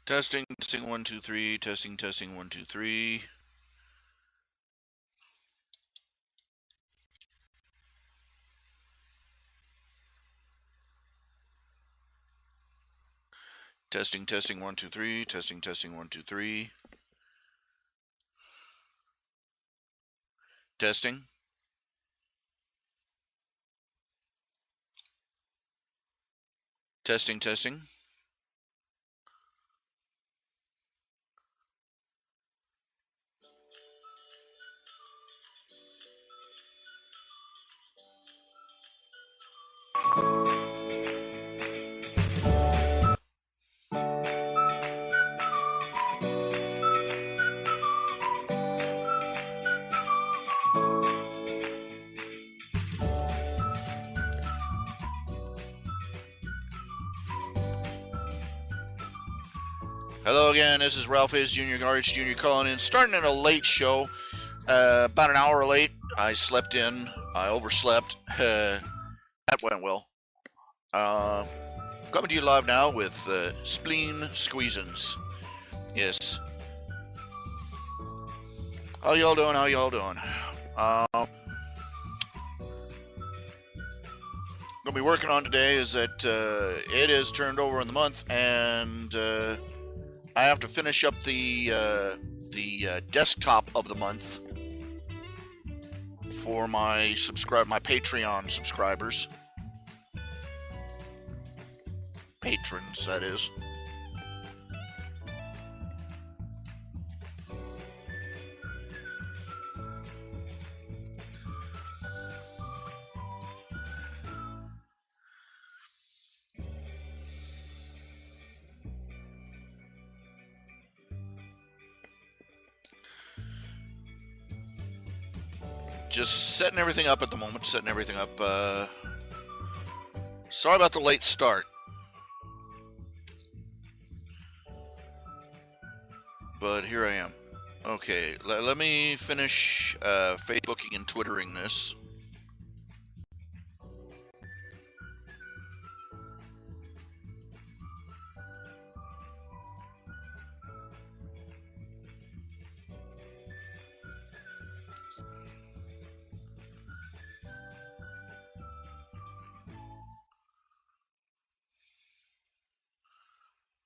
Testing, testing, 1, 2, 3. Testing, testing, 1, 2, 3. Testing, testing, 1, 2, 3. Testing, testing, 1, 2, 3. Testing. Testing, testing. Hello again, this is RHJunior, RHJunior calling in, starting in a late show, about an hour late. I slept in, I overslept, that went well. Coming to you live now with Spleen Squeezins. Yes. How y'all doing, how y'all doing? Gonna be working on today is that it is turned over in the month, and I have to finish up the desktop of the month for my Patreon subscribers, patrons, that is. Just setting everything up at the moment, setting everything up. Sorry about the late start. But here I am. Okay, let me finish Facebooking and Twittering this.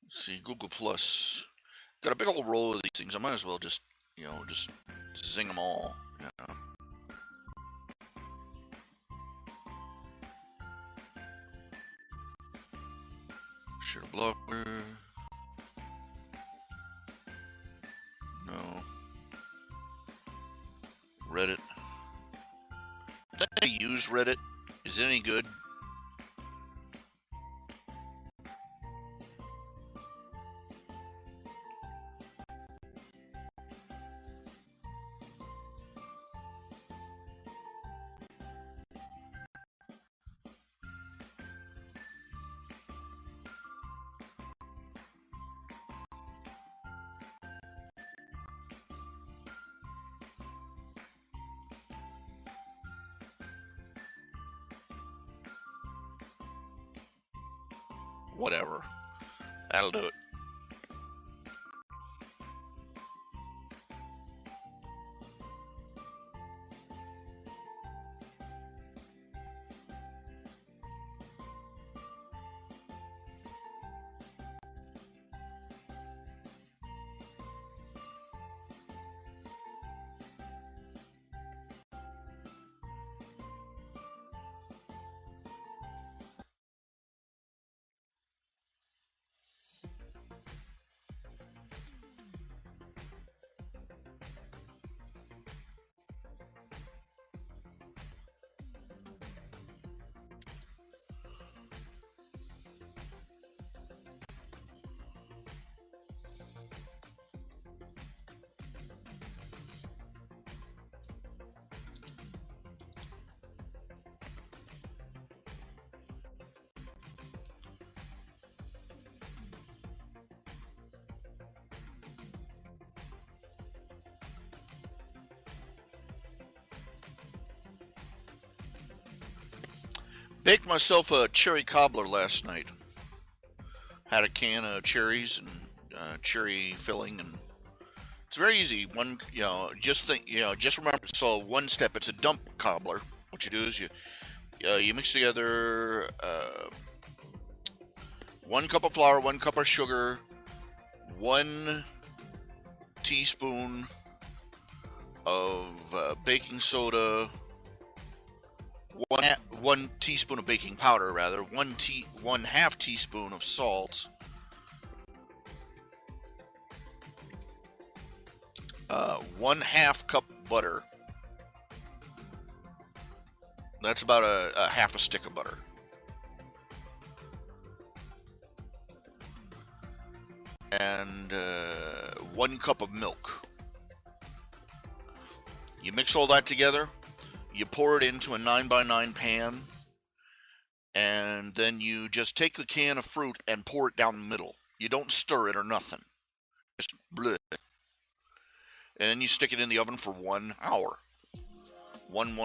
Let's see, Google Plus. Got a big old roll of these things. I might as well just, just zing them all, Share blogger. No. Reddit. Did I use Reddit? Is it any good? Whatever. That'll do it. Baked myself a cherry cobbler last night. Had a can of cherries and cherry filling, and it's very easy. Just remember. So one step, it's a dump cobbler. What you do is you mix together 1 cup of flour, 1 cup of sugar, 1 teaspoon of baking soda, one teaspoon of baking powder, rather, 1/2 teaspoon of salt, 1/2 cup butter. That's about a half a stick of butter. And 1 cup of milk. You mix all that together. You pour it into a 9x9 pan, and then you just take the can of fruit and pour it down the middle. You don't stir it or nothing. Just bleh. And then you stick it in the oven for 1 hour. 1.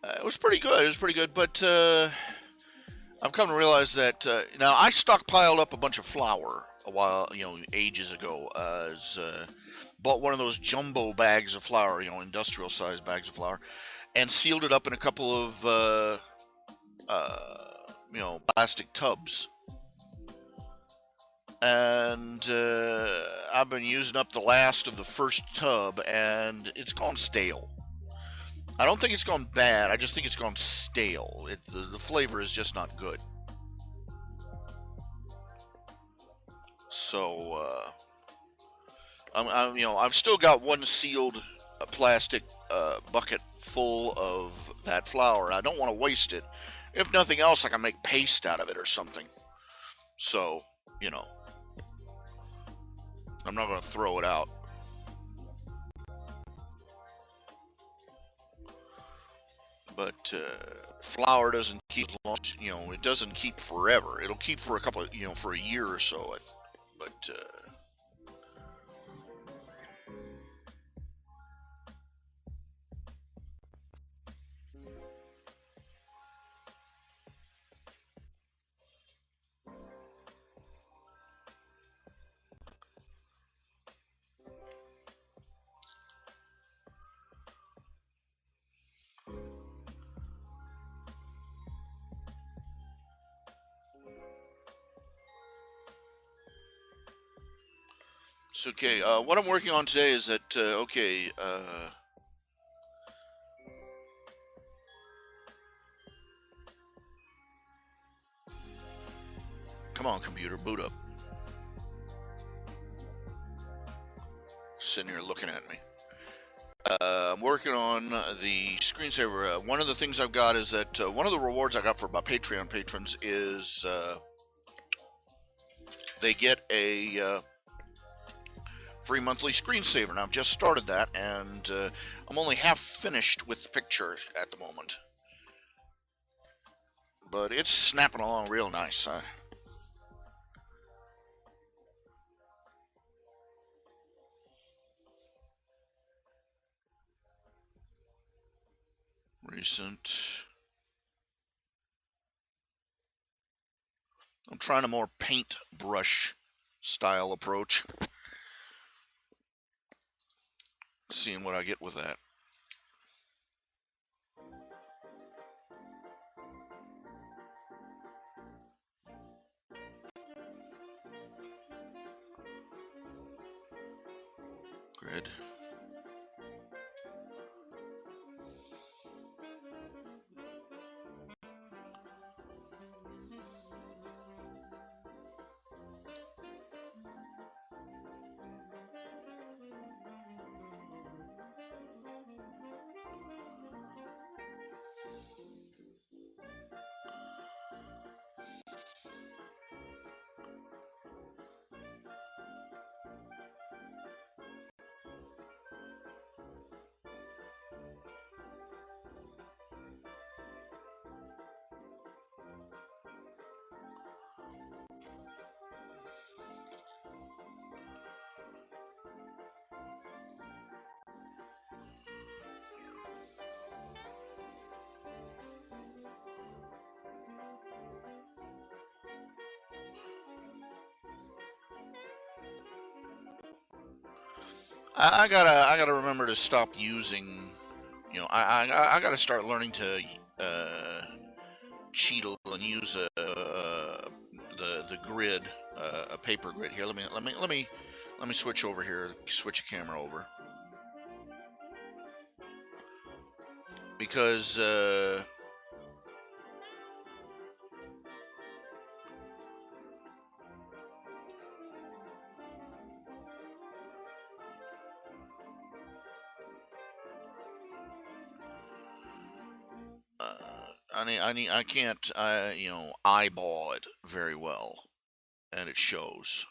It was pretty good. It was pretty good, but I've come to realize that now I stockpiled up a bunch of flour a while, ages ago. Bought one of those jumbo bags of flour, industrial sized bags of flour, and sealed it up in a couple of plastic tubs. And I've been using up the last of the first tub, and it's gone stale. I don't think it's gone bad. I just think it's gone stale. The flavor is just not good. So I've still got one sealed plastic bucket full of that flour. I don't want to waste it. If nothing else, I can make paste out of it or something. So, I'm not going to throw it out. But flour doesn't keep long. It doesn't keep forever. It'll keep for a couple of, for a year or so. But it's okay. What I'm working on today is that come on, computer, boot up. Sitting here looking at me. I'm working on the screensaver. One of the things I've got is that one of the rewards I got for my Patreon patrons is they get a free monthly screensaver. Now, I've just started that, and I'm only half finished with the picture at the moment. But it's snapping along real nice. Recent. I'm trying a more paintbrush style approach. Seeing what I get with that. Grid. I gotta remember to stop using. I gotta start learning to uh, cheat a little and use the grid, a paper grid here. Let me switch over here. Switch the camera over because I can't eyeball it very well, and it shows.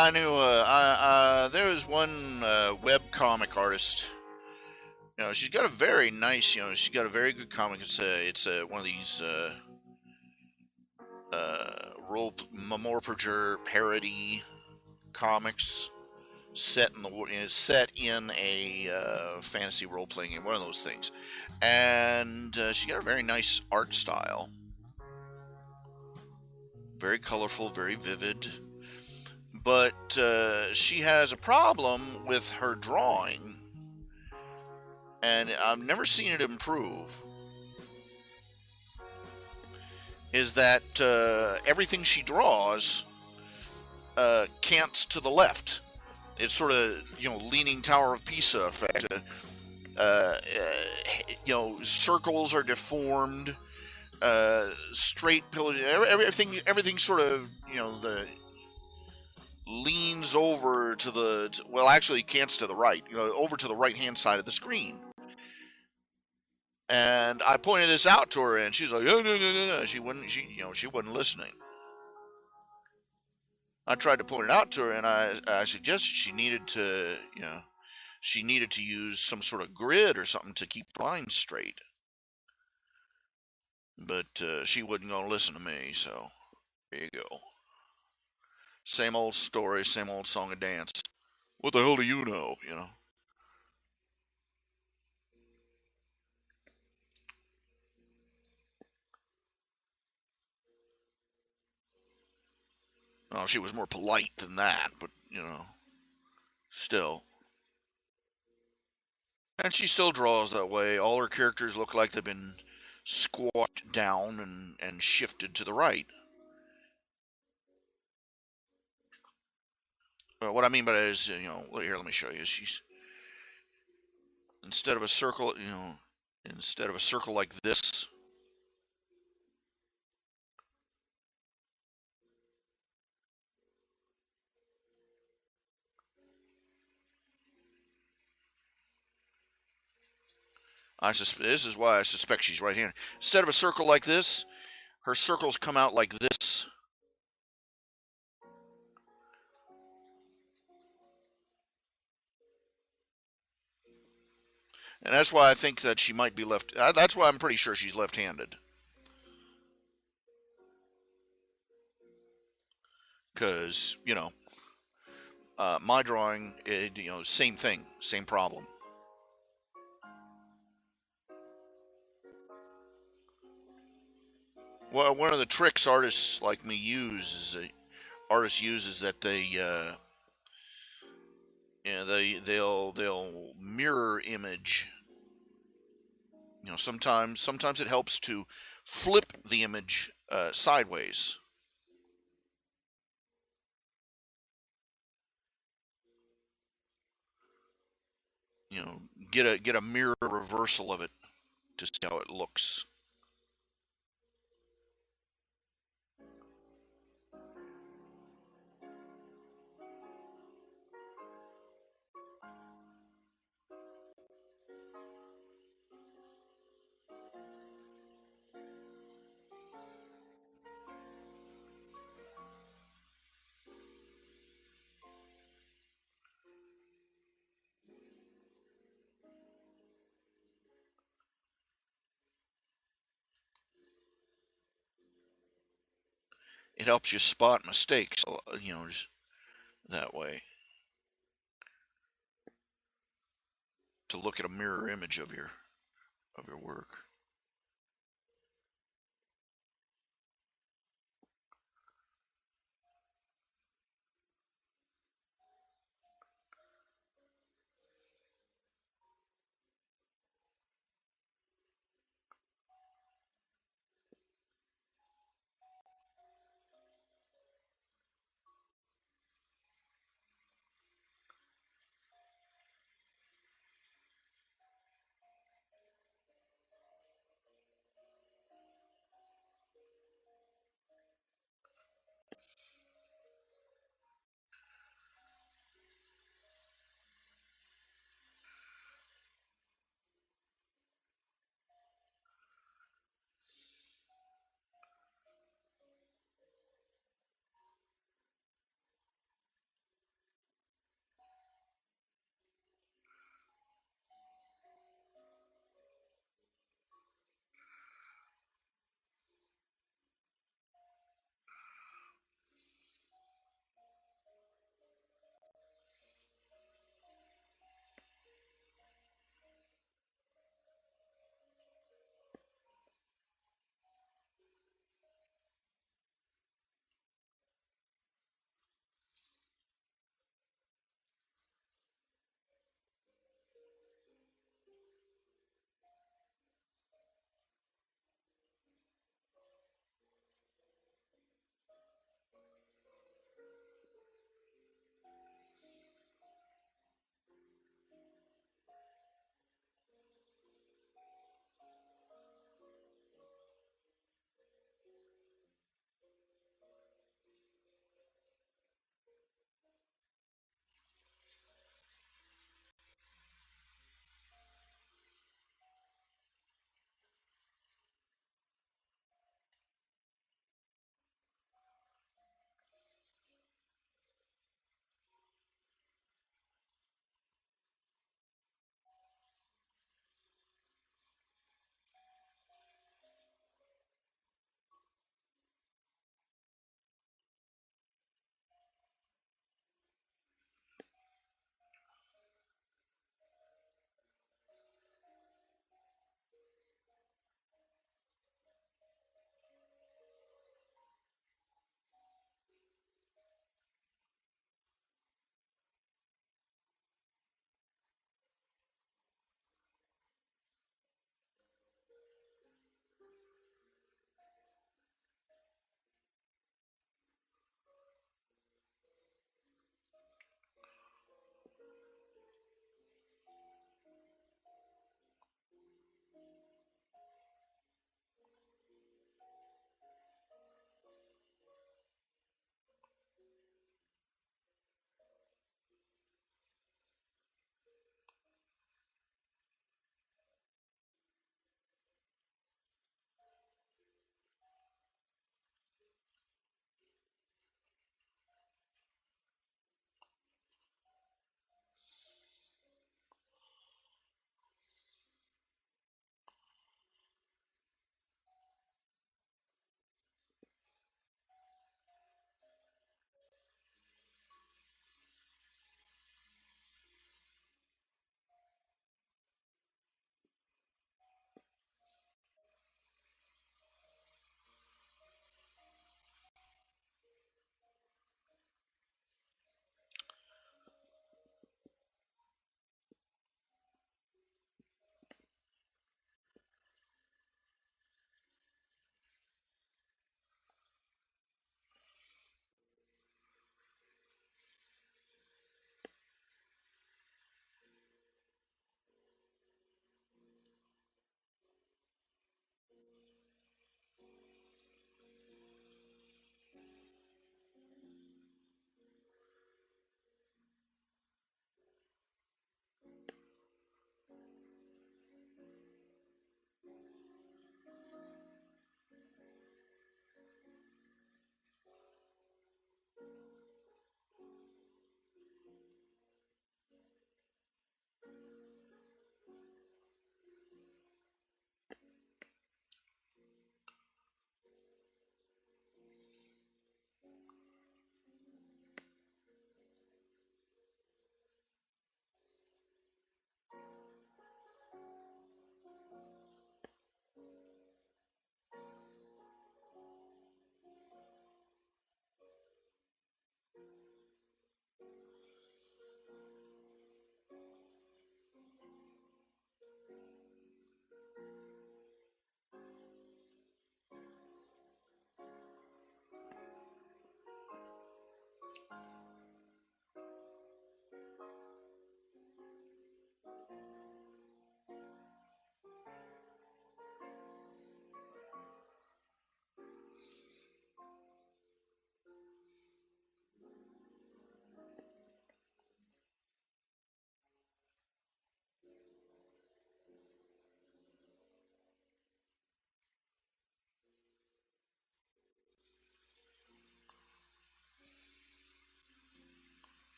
I knew there was one web comic artist. She's got a very nice. She's got a very good comic. It's one of these role Morpurger parody comics set in a fantasy role playing game. One of those things, and she's got a very nice art style. Very colorful, very vivid. But she has a problem with her drawing, and I've never seen it improve. Is that everything she draws cants to the left? It's sort of leaning Tower of Pisa effect. Circles are deformed. Straight pillars. Everything sort of the leans over to well, actually cants to the right, over to the right hand side of the screen. And I pointed this out to her, and she's like, "Oh, no, no, no, no." She wasn't listening. I tried to point it out to her, and I suggested she needed to use some sort of grid or something to keep the lines straight. But she wasn't going to listen to me, so there you go. Same old story, same old song and dance. What the hell do you know, Well, she was more polite than that, but, still. And she still draws that way. All her characters look like they've been squashed down and shifted to the right. What I mean by that is, here, let me show you. She's, instead of a circle, instead of a circle like this, this is why I suspect she's right-handed. Instead of a circle like this, her circles come out like this. And that's why I think that she might be left. That's why I'm pretty sure she's left-handed. Because, my drawing, same thing, same problem. Well, one of the tricks artists like me artists use is that they'll mirror image. Sometimes it helps to flip the image sideways. Get a mirror reversal of it to see how it looks. It helps you spot mistakes, just that way. To look at a mirror image of your work.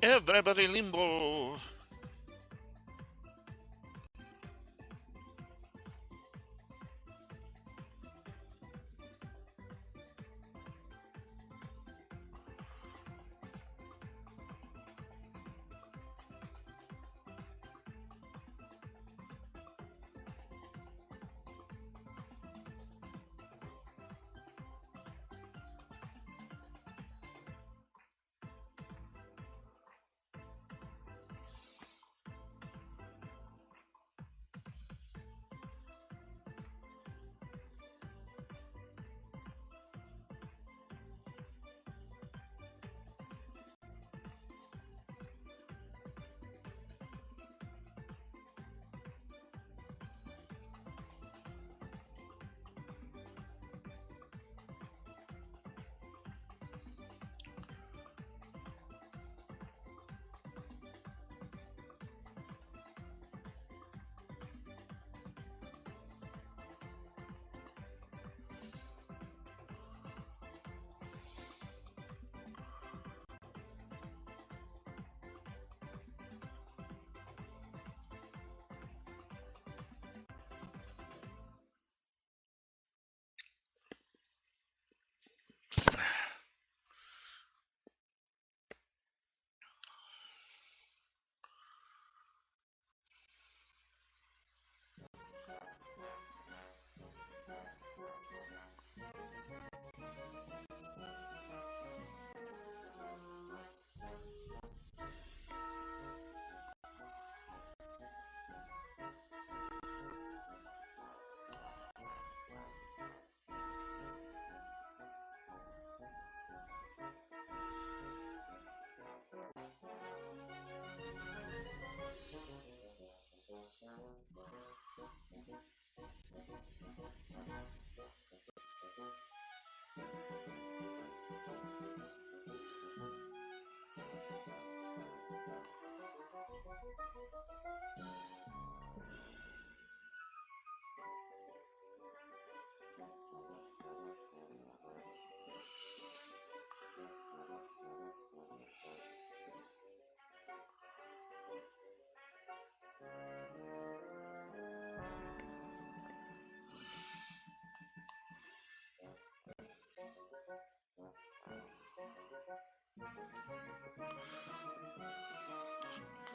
Everybody limbo.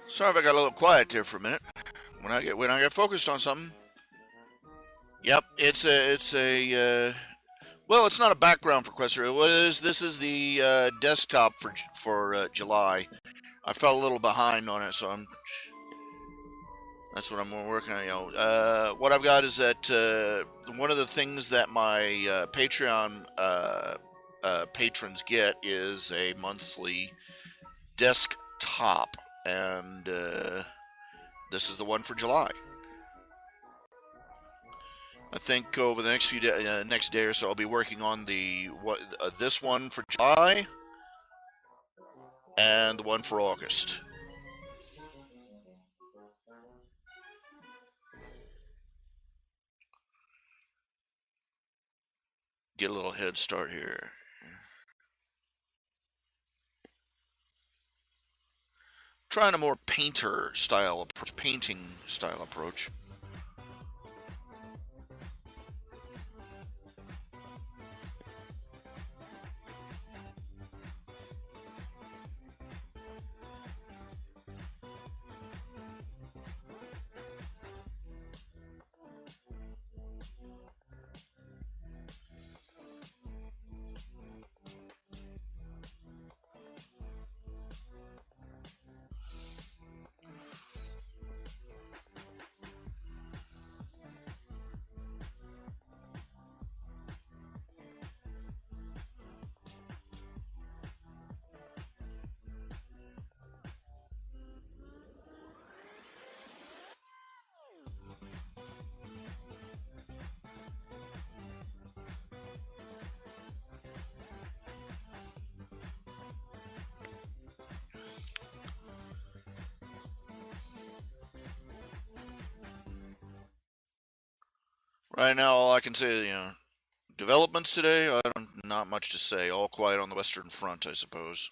Sorry if I got a little quiet there for a minute. When I get focused on something. Yep, it's a well, it's not a background for Quester. This is the desktop for July. I fell a little behind on it, so that's what I'm working on. What I've got is that one of the things that my Patreon patrons get is a monthly desktop, and this is the one for July. I think over the next day or so, I'll be working on this one for July and the one for August. Get a little head start here. Trying a more painting style approach. Right now, all I can say is, developments today, not much to say. All quiet on the Western Front, I suppose.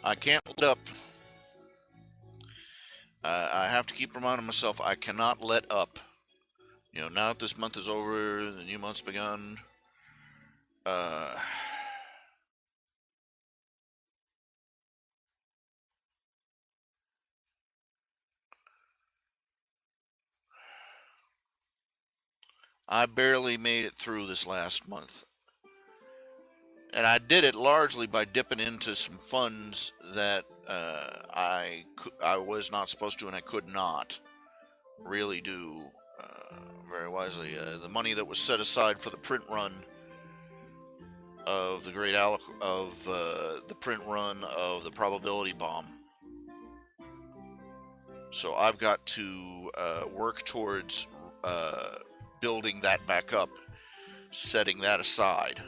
I can't let up. I have to keep reminding myself I cannot let up. Now that this month is over, the new month's begun. Uh, I barely made it through this last month. And I did it largely by dipping into some funds that I was not supposed to and I could not really do very wisely. The money that was set aside for the print run of the the print run of the probability bomb. So I've got to work towards building that back up, setting that aside.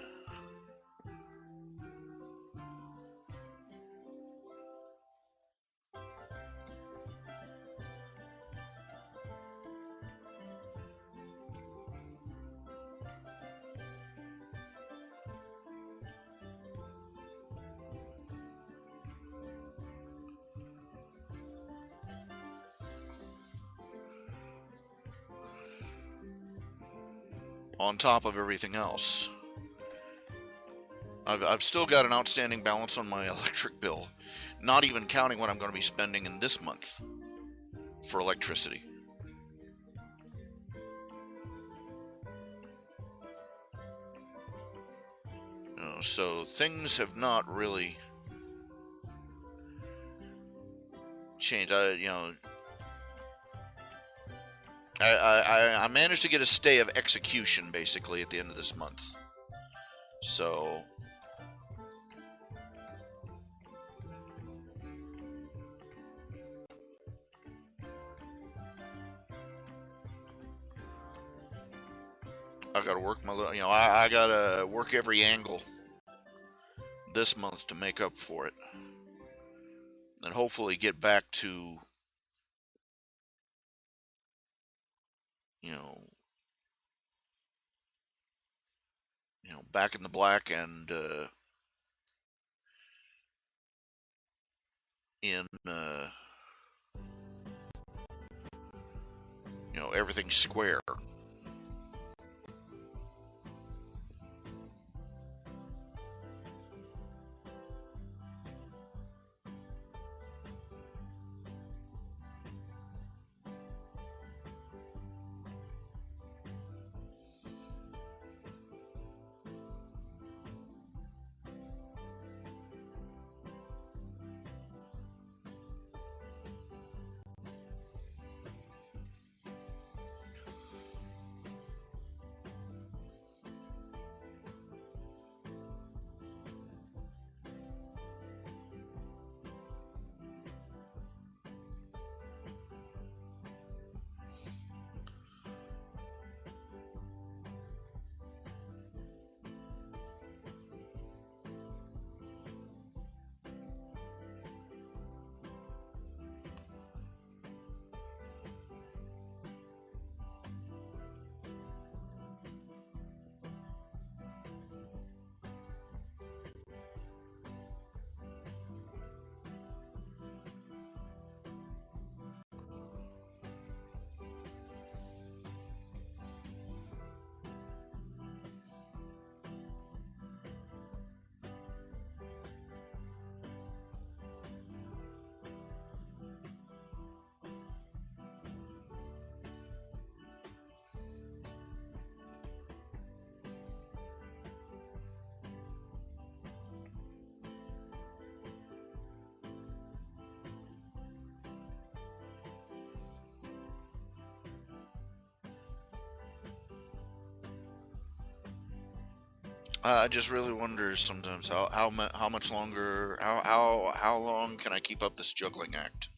On top of everything else, I've still got an outstanding balance on my electric bill, not even counting what I'm going to be spending in this month for electricity. So things have not really changed. I managed to get a stay of execution basically at the end of this month. So I got to work I got to work every angle this month to make up for it, and hopefully get back to back in the black and in everything square. I just really wonder sometimes how much longer how long can I keep up this juggling act?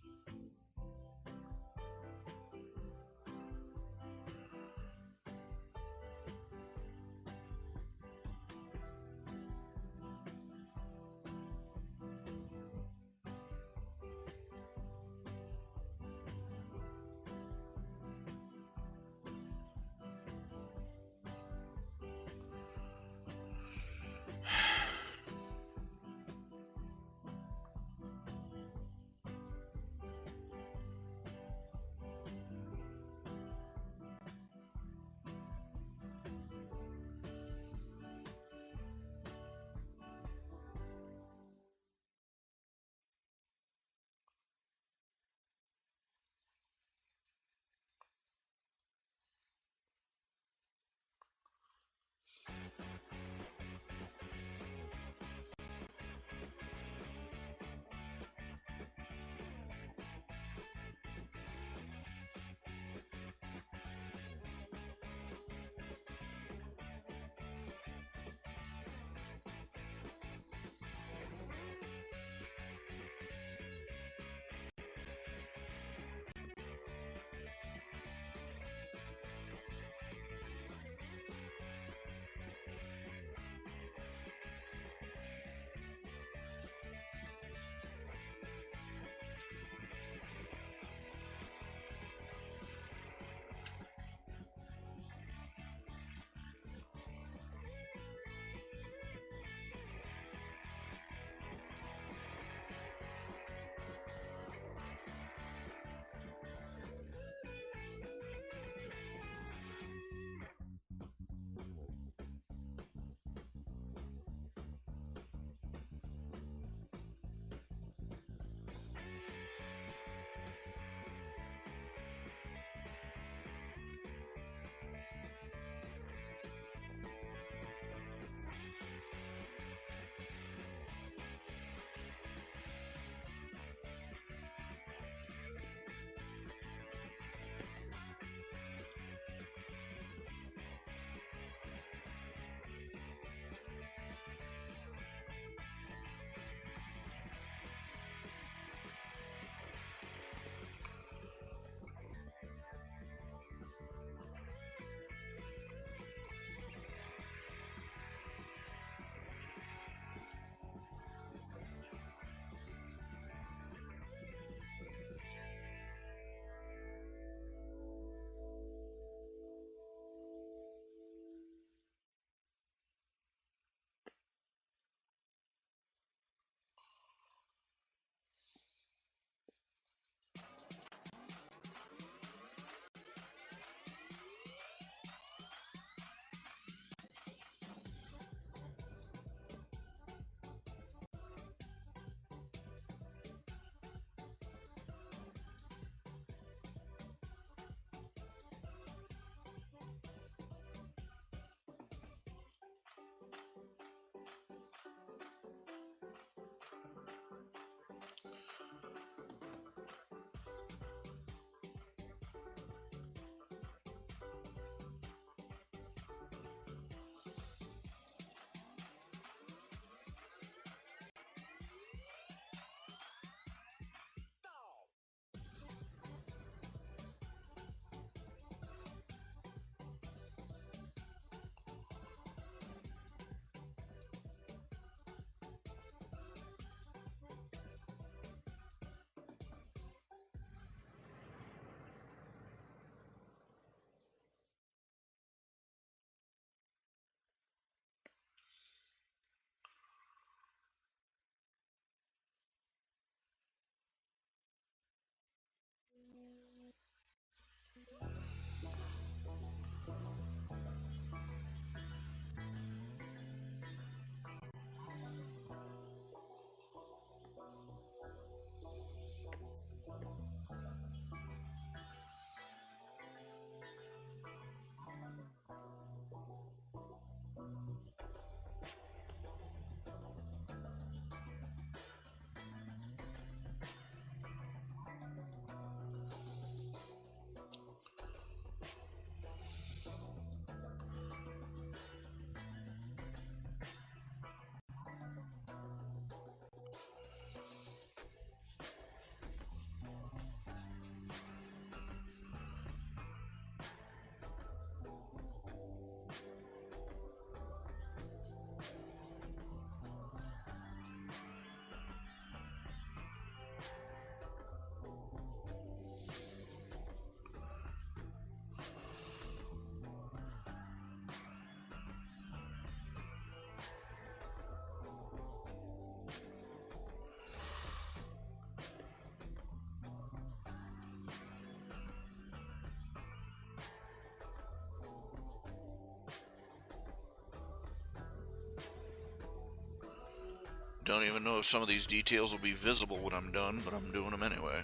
Don't even know if some of these details will be visible when I'm done, but I'm doing them anyway.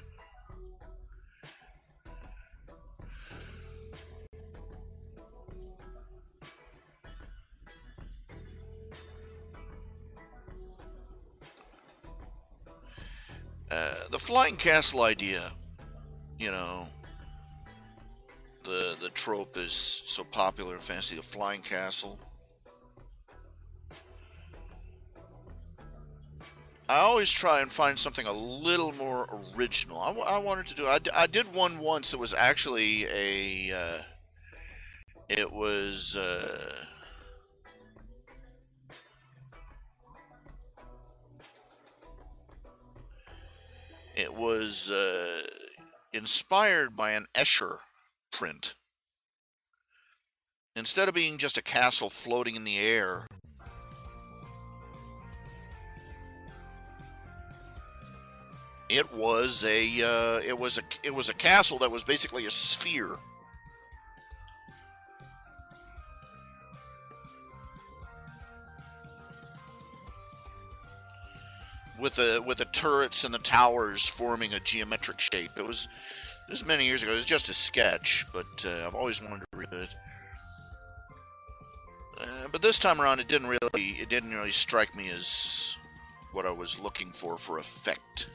The flying castle idea, you know, the trope is so popular in fantasy, the flying castle. I always try and find something a little more original. I wanted to do. I did one once. It was actually a. It was. It was inspired by an Escher print. Instead of being just a castle floating in the air, it was a castle that was basically a sphere. With the turrets and the towers forming a geometric shape. It was this many years ago. It was just a sketch, but I've always wanted to read it. But this time around, it didn't really strike me as what I was looking for effect.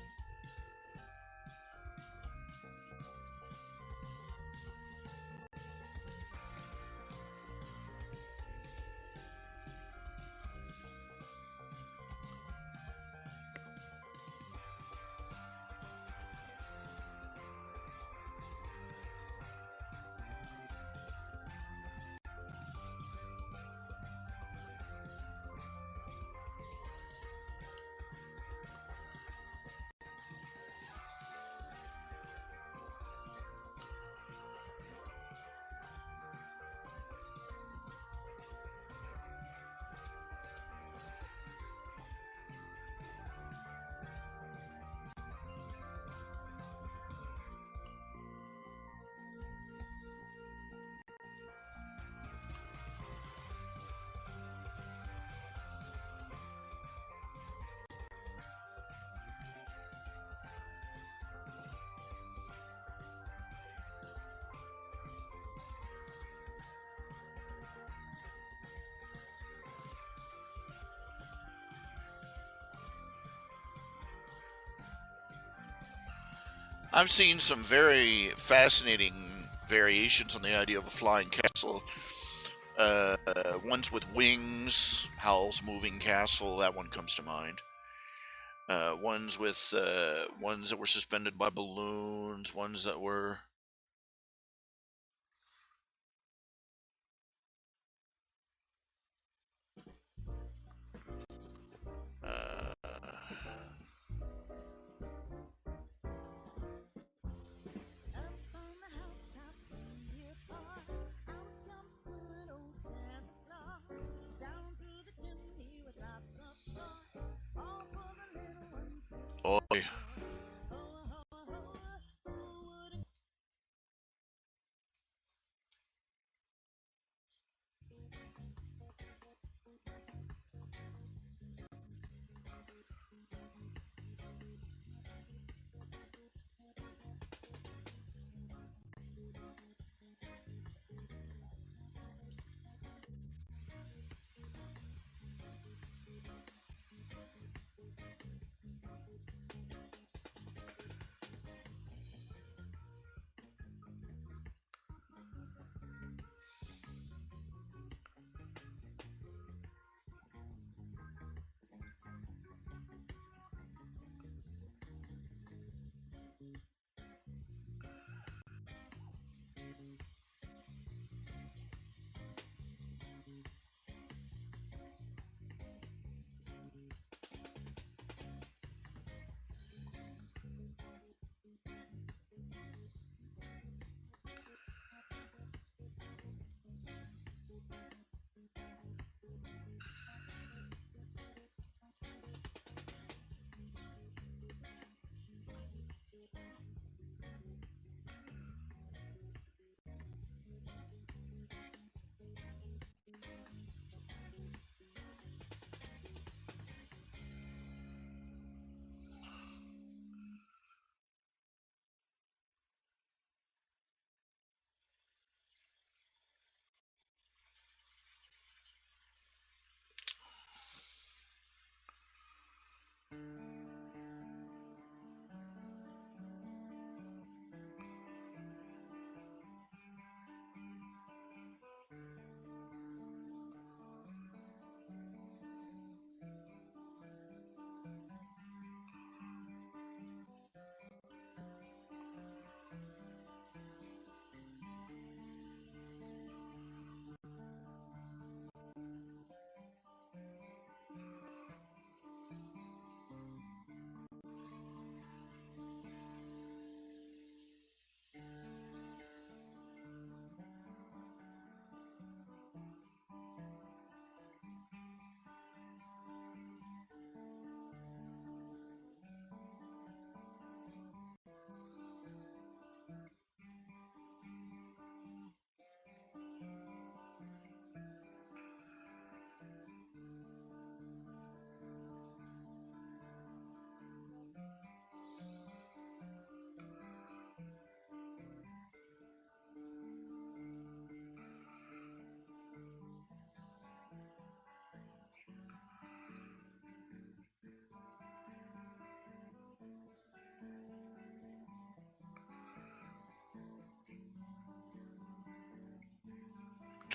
I've seen some very fascinating variations on the idea of a flying castle. Ones with wings, Howl's Moving Castle, that one comes to mind. Ones that were suspended by balloons, ones that were. Uh, oh,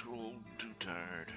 Too old, too tired.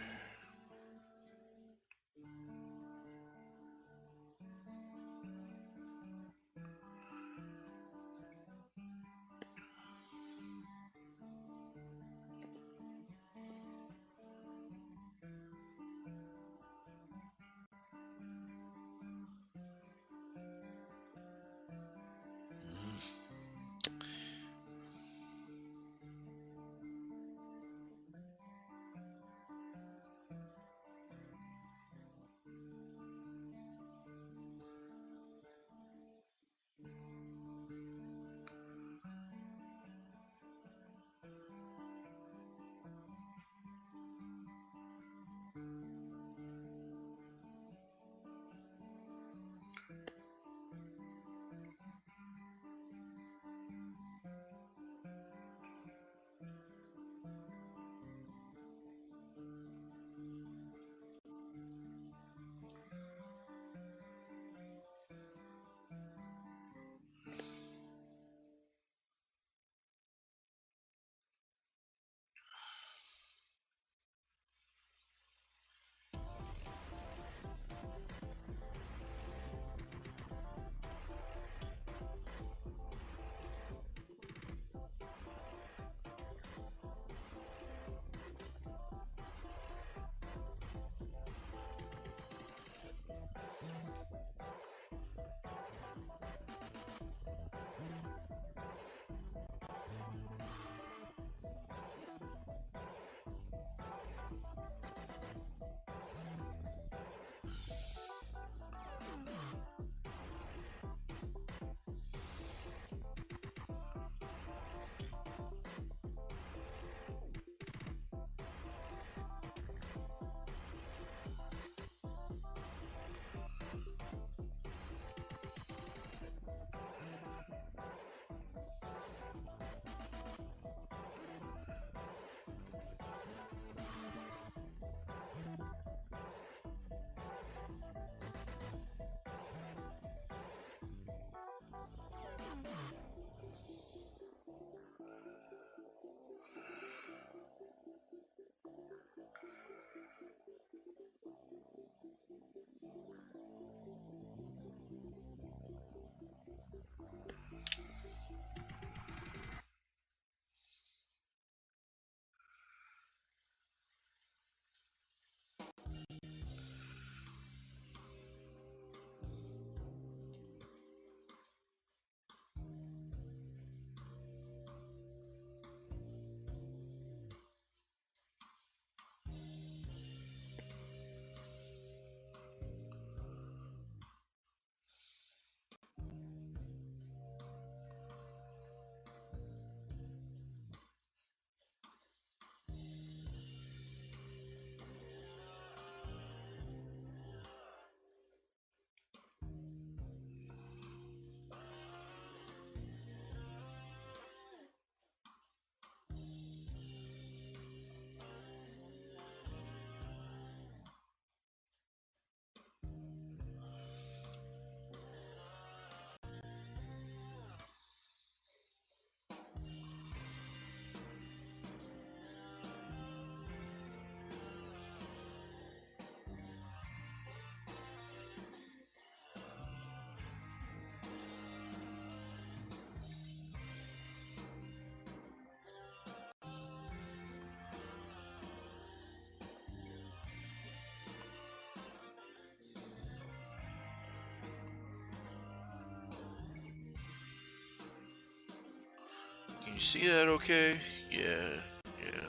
Can you see that okay? Yeah, yeah.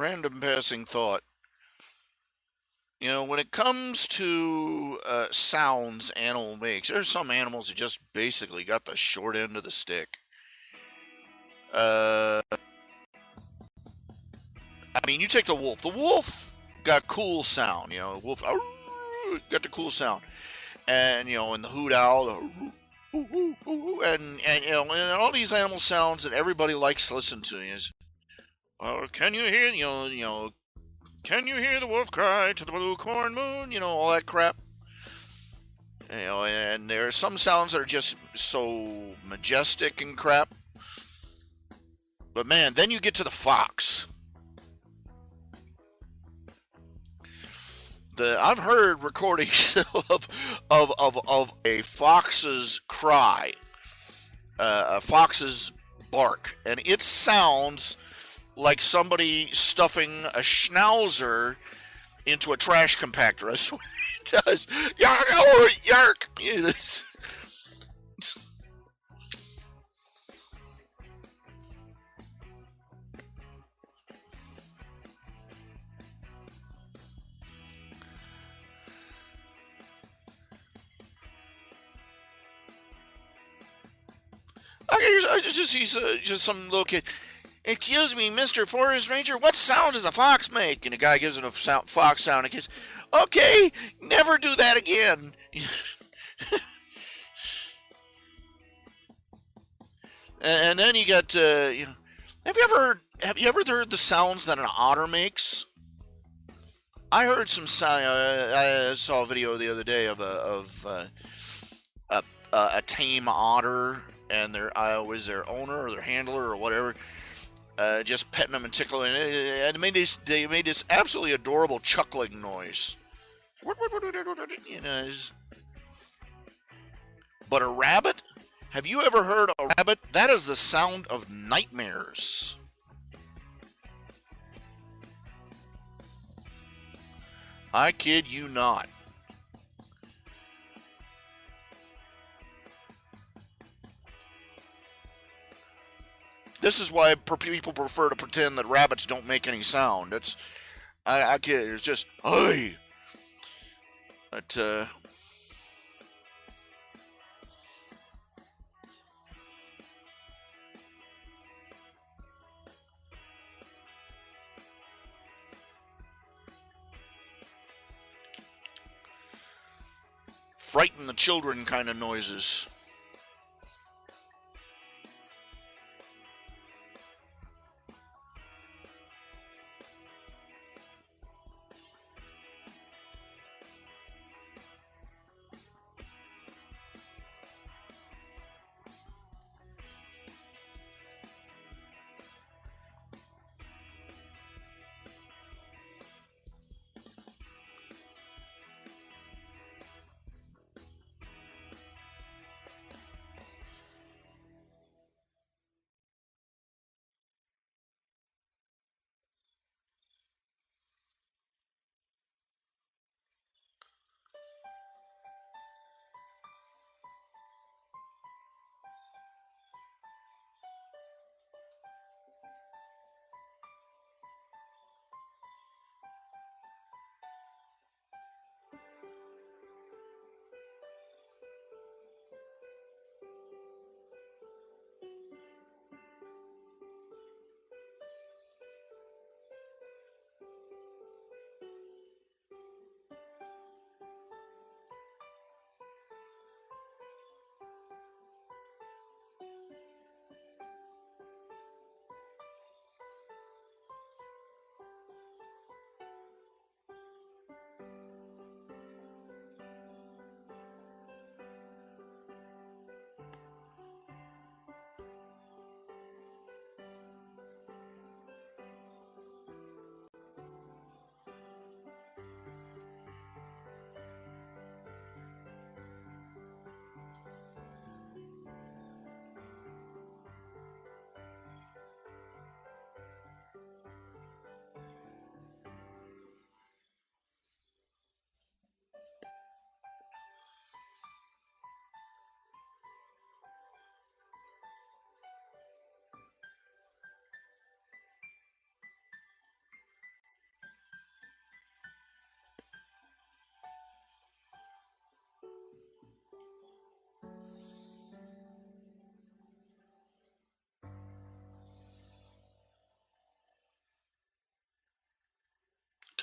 Random passing thought. You know, when it comes to sounds animal makes, there's some animals that just basically got the short end of the stick. Uh, I mean, you take the wolf. The wolf got cool sound. You know, the wolf got the cool sound, and you know, and the hoot owl, and you know, and all these animal sounds that everybody likes to listen to is, oh, can you hear? Can you hear the wolf cry to the blue corn moon? You know, all that crap. You know, and there are some sounds that are just so majestic and crap. But man, then you get to the fox. I've heard recordings of a fox's cry, a fox's bark, and it sounds like somebody stuffing a schnauzer into a trash compactor. I swear it does. Yark, yark. I just see just some little kid. Excuse me, Mr. Forest Ranger, what sound does a fox make? And the guy gives it a fox sound. And the kid's, okay, never do that again. And then you got, you know, have you ever heard the sounds that an otter makes? I heard some sound. I saw a video the other day of a tame otter, and was their owner or their handler or whatever, just petting them and tickling, and they made this absolutely adorable chuckling noise. You know, but a rabbit? Have you ever heard a rabbit? That is the sound of nightmares. I kid you not. This is why people prefer to pretend that rabbits don't make any sound. I kid. It's just, hey. But frighten the children kind of noises.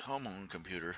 Come on, computer.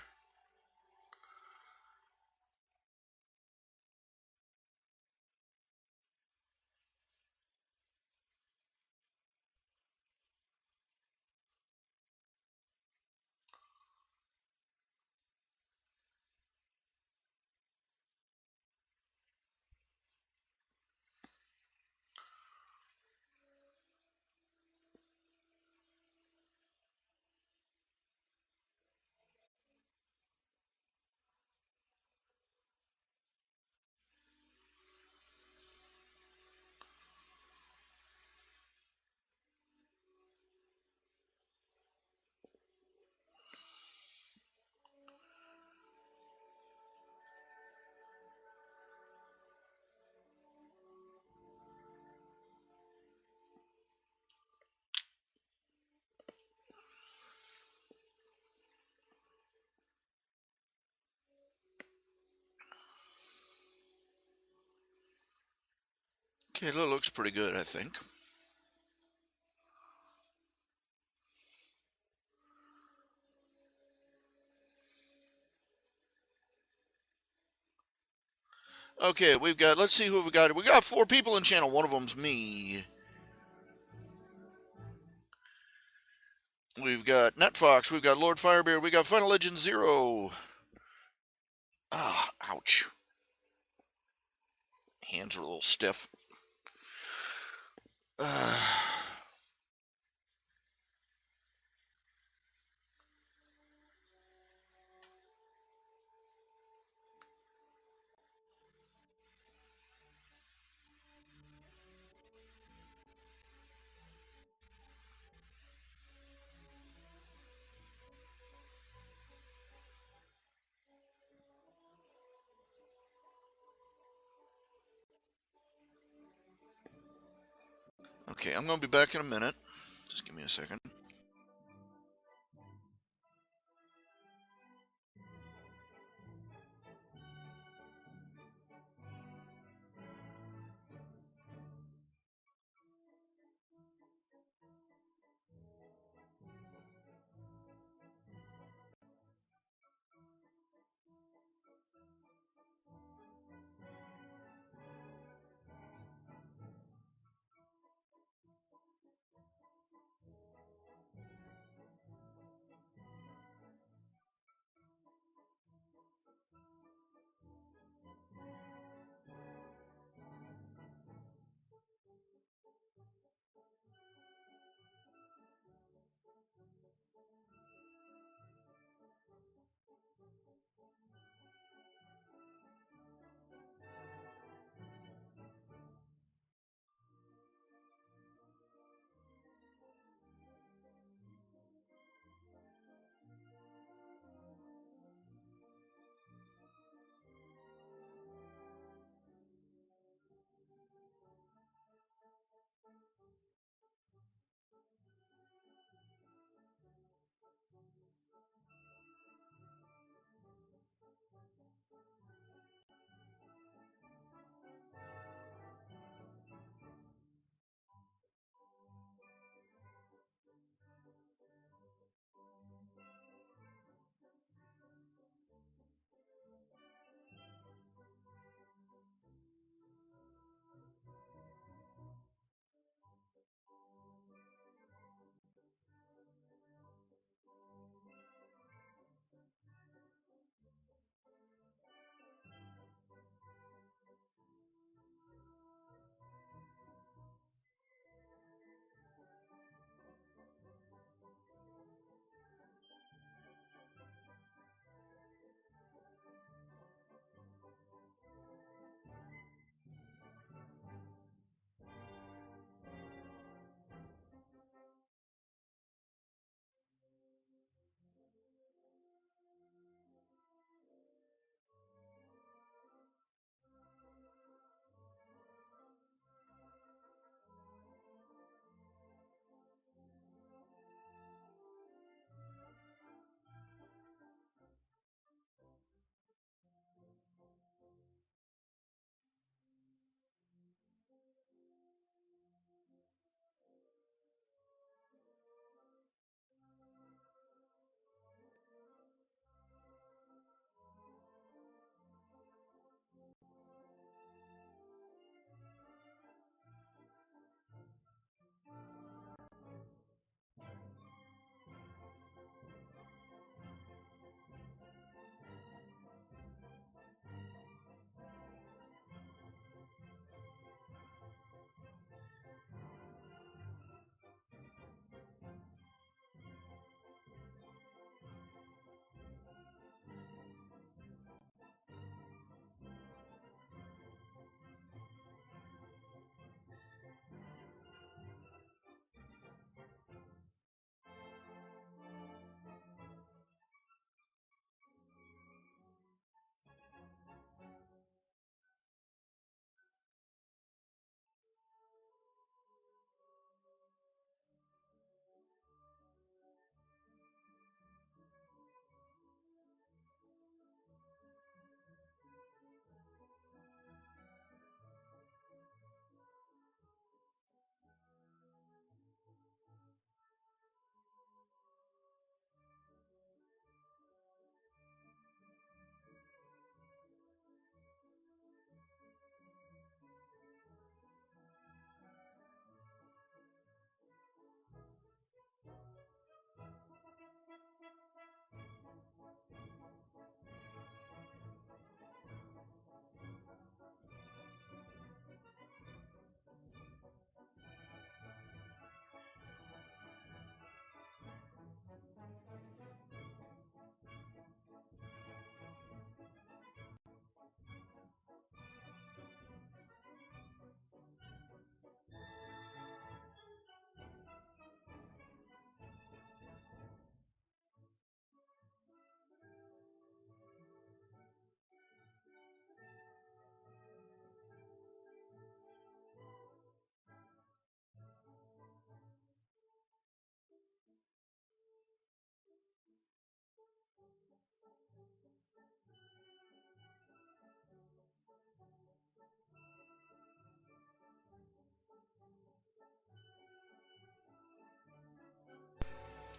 Okay, that looks pretty good, I think. Okay, we've got, let's see who we got. We got 4 people in channel. One of them's me. We've got NetFox. We've got Lord Firebeard. We got Final Legend Zero. Ah, ouch. Hands are a little stiff. Okay, I'm going to be back in a minute. Just give me a second.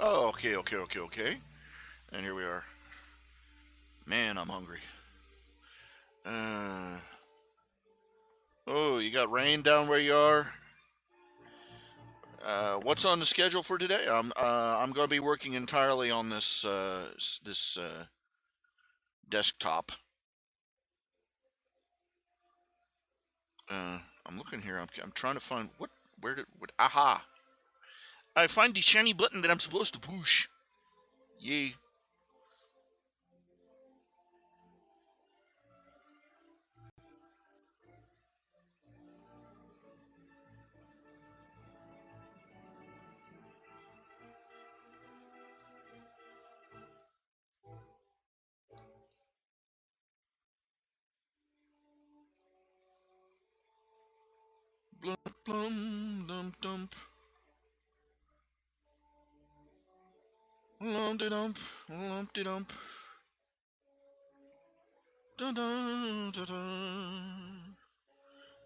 Oh, okay, okay, okay, okay. And here we are. Man, I'm hungry. Uh, oh, you got rain down where you are? What's on the schedule for today? I'm going to be working entirely on this desktop. I'm looking here. I'm trying to find what. Where did what? Aha! I find the shiny button that I'm supposed to push. Yay! Blum blum dum dump. Lumpty dump. Lumpty dump. Dun dun dun dun.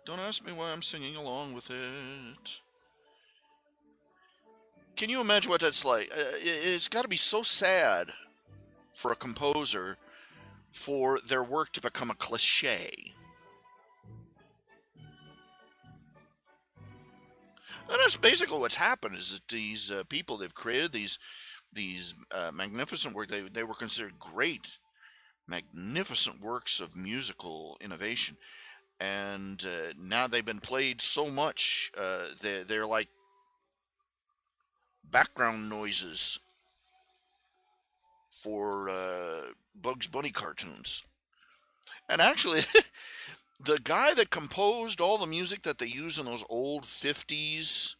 Don't ask me why I'm singing along with it. Can you imagine what that's like? It's got to be so sad for a composer for their work to become a cliche. And that's basically what's happened. Is that these people they've created these magnificent work. They were considered great, magnificent works of musical innovation, and now they've been played so much. They're like background noises for Bugs Bunny cartoons. And actually, the guy that composed all the music that they use in those old 50s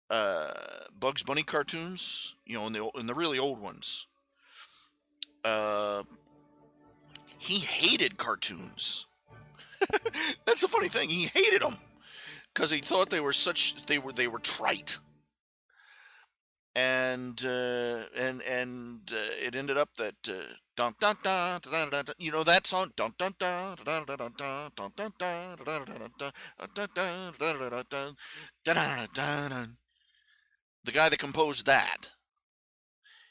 uh, Bugs Bunny cartoons, in the really old ones, uh, he hated cartoons. That's the funny thing. He hated them because he thought they were trite. And it ended up that dun dun dun dun dun dun, that song dun dun dun dun dun dun dun dun dun dun dun dun dun. The guy that composed that,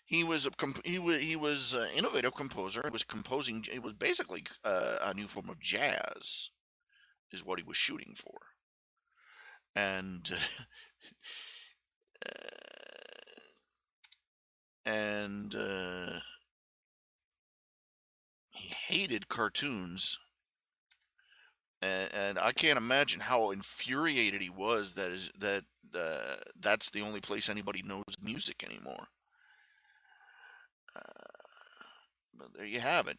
he was an innovative composer. He was composing. It was basically a new form of jazz, is what he was shooting for, and and he hated cartoons, and I can't imagine how infuriated he was that's the only place anybody knows music anymore. But there you have it.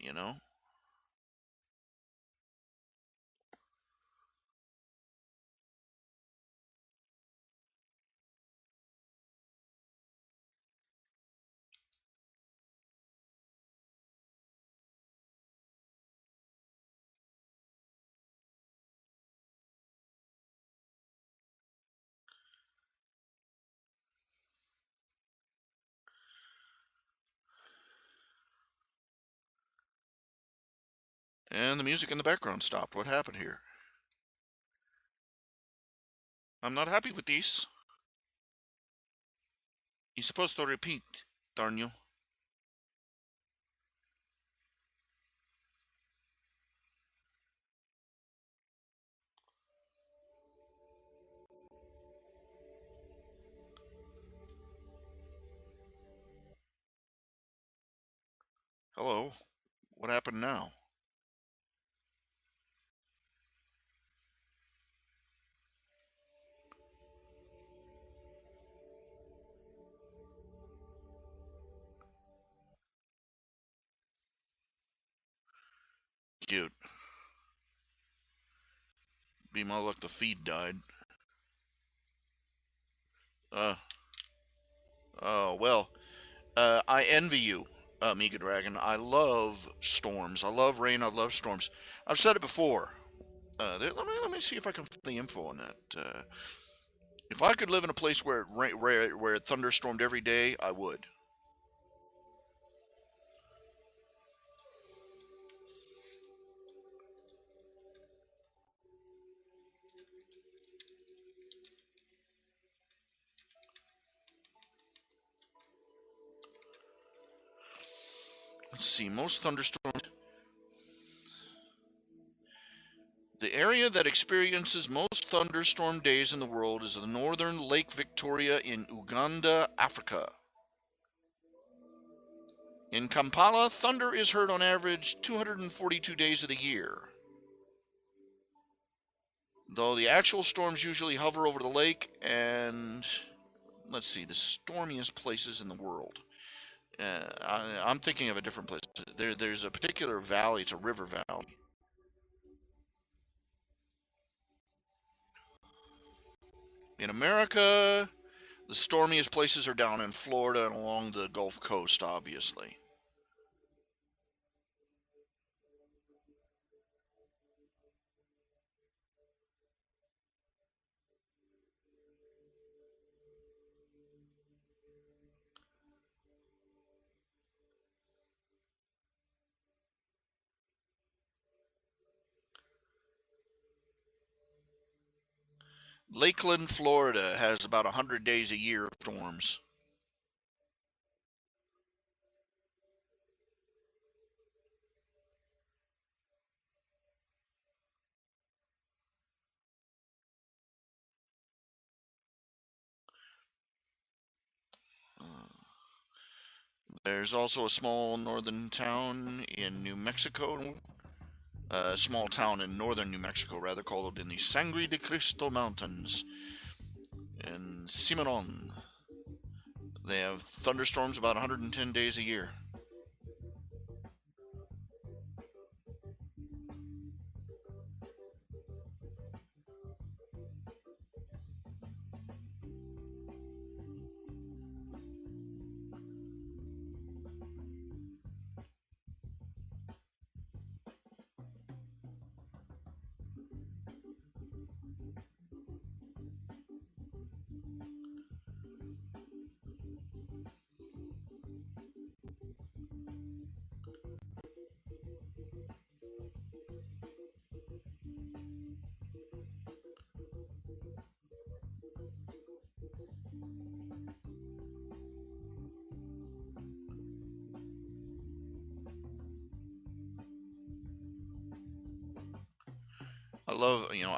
And the music in the background stopped. What happened here? I'm not happy with this. You're supposed to repeat, darn you. Hello. What happened now? Cute. Be my luck the feed died. Uh, oh, well. I envy you, Mega Dragon. I love storms. I love rain. I love storms. I've said it before. Let me see if I can find the info on that. If I could live in a place where it thunderstormed every day, I would. see, most thunderstorms. The area that experiences most thunderstorm days in the world is the northern Lake Victoria in Uganda, Africa. In Kampala, thunder is heard on average 242 days of the year. Though the actual storms usually hover over the lake, and let's see, the stormiest places in the world. I'm thinking of a different place. There's a particular valley, it's a river valley. In America, the stormiest places are down in Florida and along the Gulf Coast, obviously. Lakeland, Florida has about 100 days a year of storms. There's also a small northern town in New Mexico, a small town in northern New Mexico, rather, called in the Sangre de Cristo Mountains in Cimarron. They have thunderstorms about 110 days a year.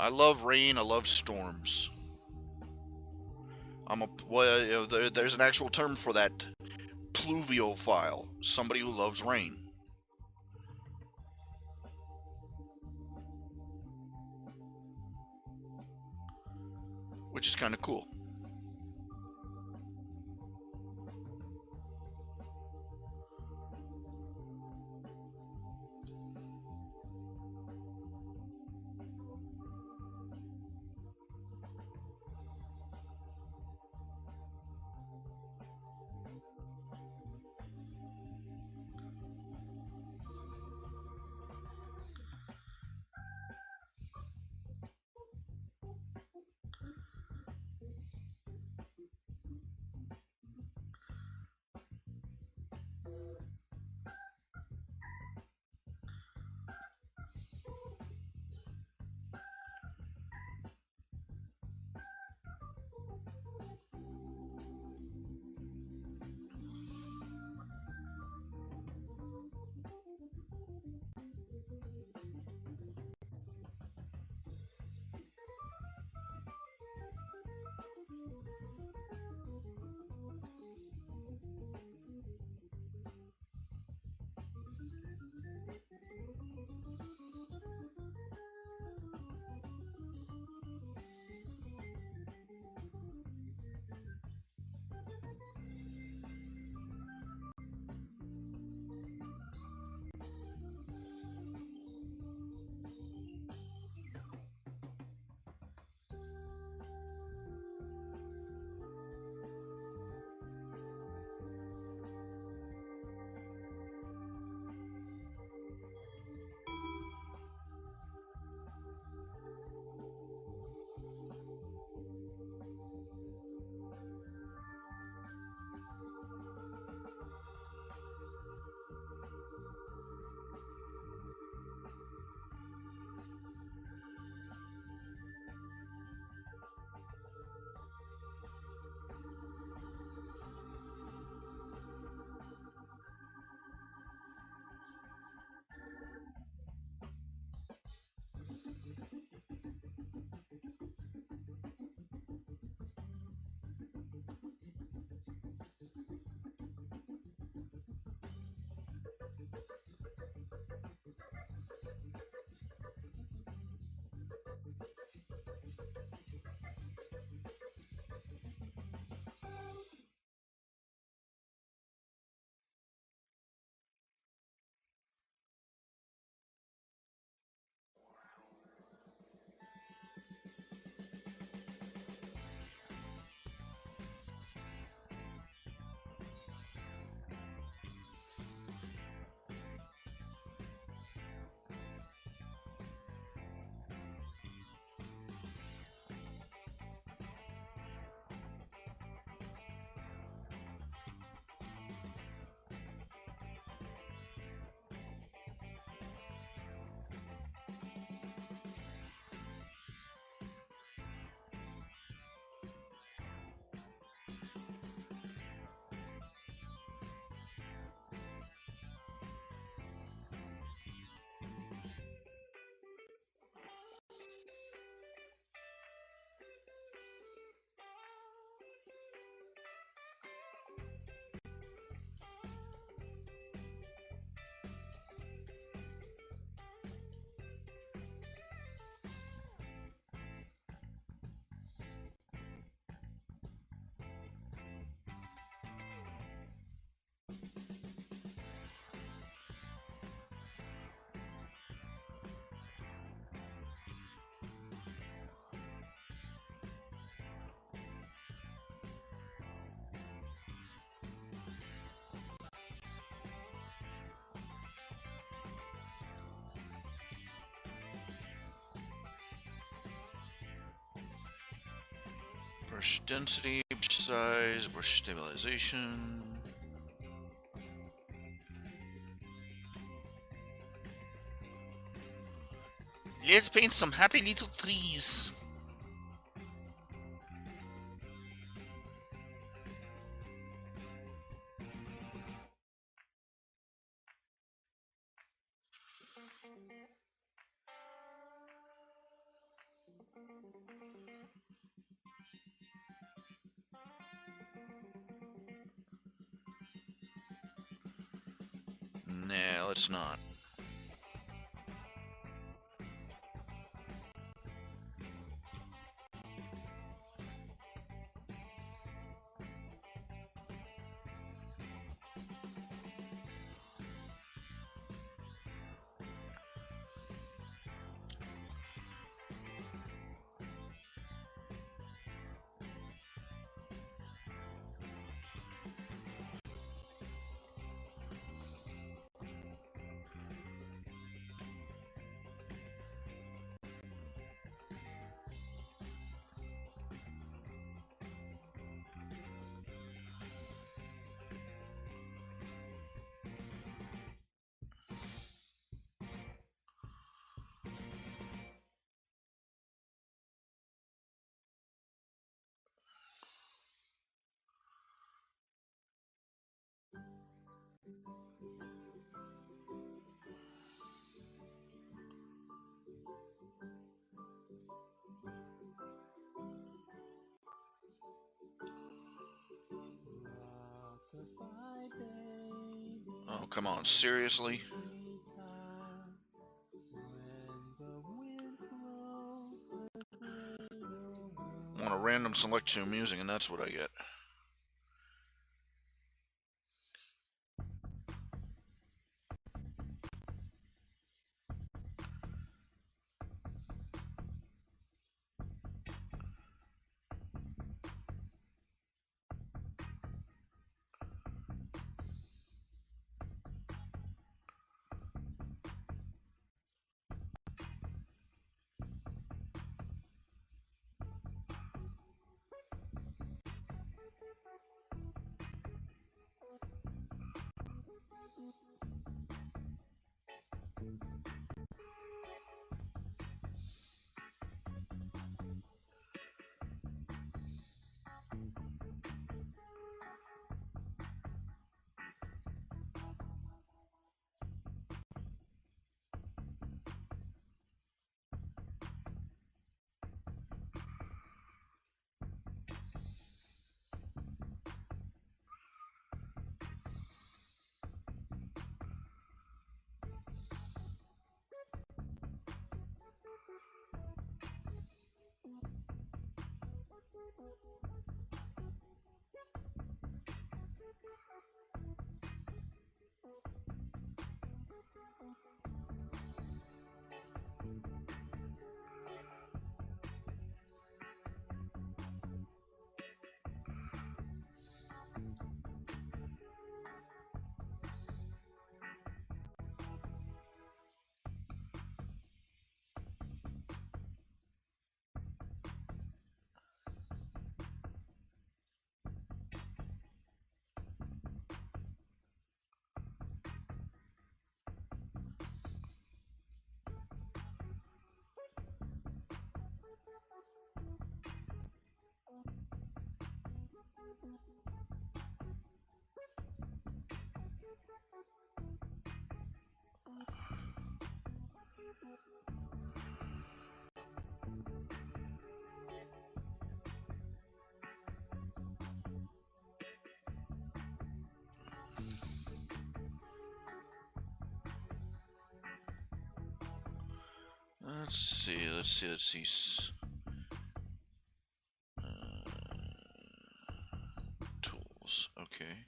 I love rain. I love storms. There's an actual term for that. Pluviophile, somebody who loves rain. Which is kind of cool. Brush density, brush size, brush stabilization. Let's paint some happy little trees. Nah, let's not. Oh, come on, seriously? I want a random selection of music, and that's what I get. Let's see. Tools, okay.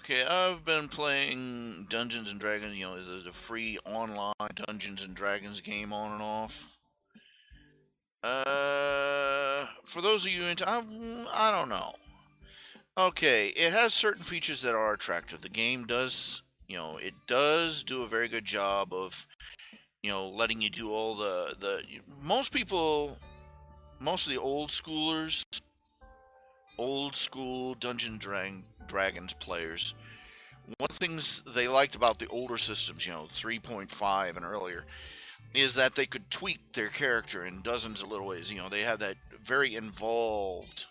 Okay, I've been playing Dungeons and Dragons. You know, the free online Dungeons and Dragons game on and off. For those of you into, I don't know. Okay, it has certain features that are attractive. The game does, it does do a very good job of, letting you do all the most people, most of the old school Dragons players. One of the things they liked about the older systems, 3.5 and earlier, is that they could tweak their character in dozens of little ways. They have that very involved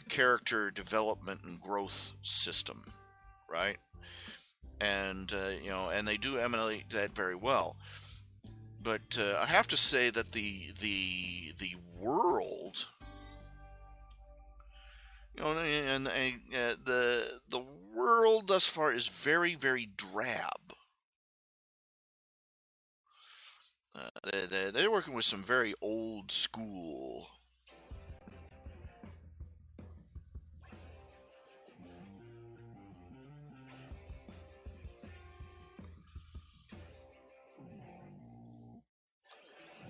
character development and growth system, right? And and they do emulate that very well. But I have to say that the world, and the world thus far is very, very drab. They're working with some very old school.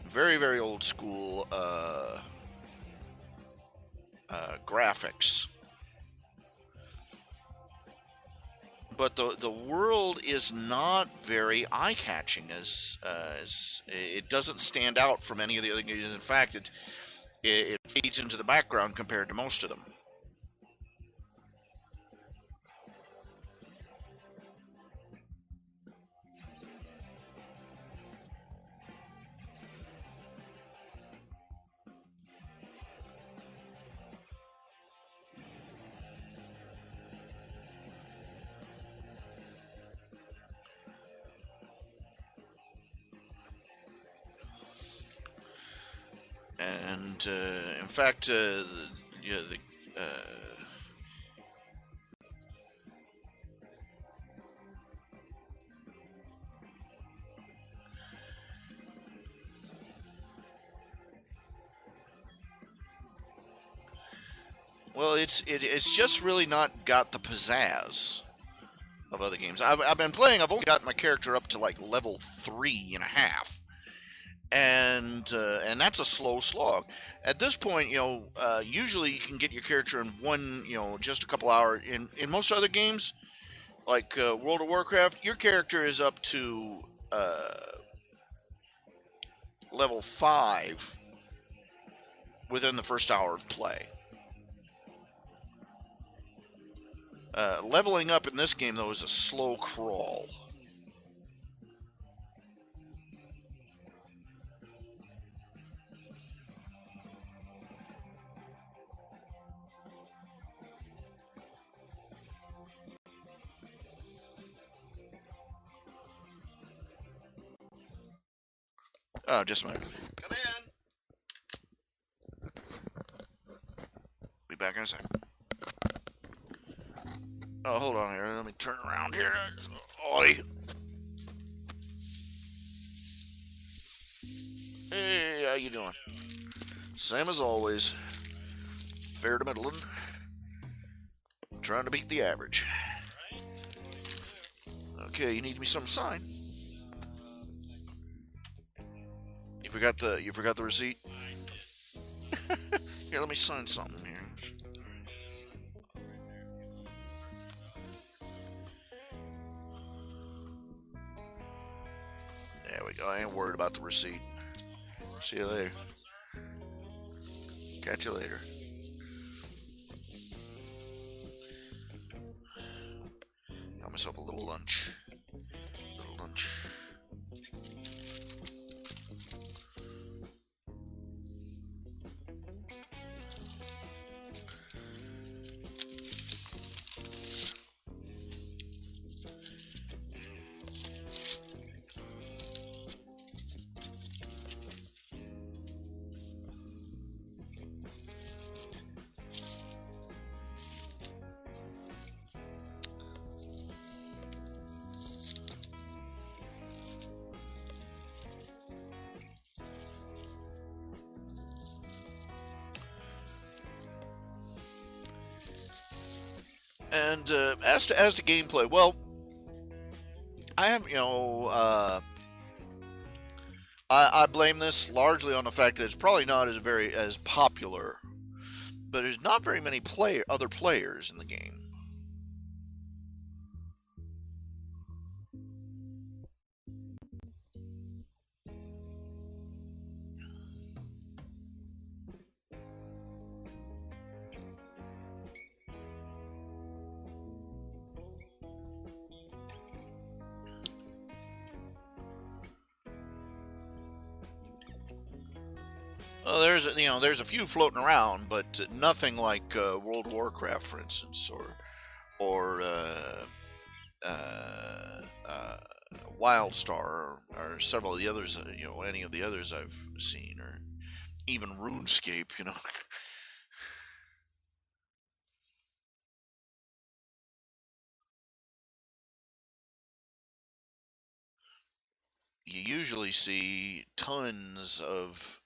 Very, very old school graphics. But the world is not very eye-catching, as it doesn't stand out from any of the other games. In fact, it fades into the background compared to most of them. And in fact, yeah, the well, it's just really not got the pizzazz of other games. I've been playing. I've only got my character up to like level 3.5, and that's a slow slog. At this point, usually you can get your character in one, just a couple hours. In most other games, like World of Warcraft, your character is up to level 5 within the first hour of play. Leveling up in this game, though, is a slow crawl. Oh, just a minute. Come in. Be back in a second. Oh, hold on here. Let me turn around here. Oi. Hey, how you doing? Same as always. Fair to middling. Trying to beat the average. Okay, you need me some sign. You forgot the receipt? Here, let me sign something here. There we go. I ain't worried about the receipt. See you later. Catch you later. Got myself a little lunch. And as to gameplay, well, I have I blame this largely on the fact that it's probably not as popular, but there's not very many other players in the game. Well, there's a few floating around, but nothing like World of Warcraft, for instance, or uh, uh, WildStar, or several of the others. Any of the others I've seen, or even RuneScape. You usually see tons of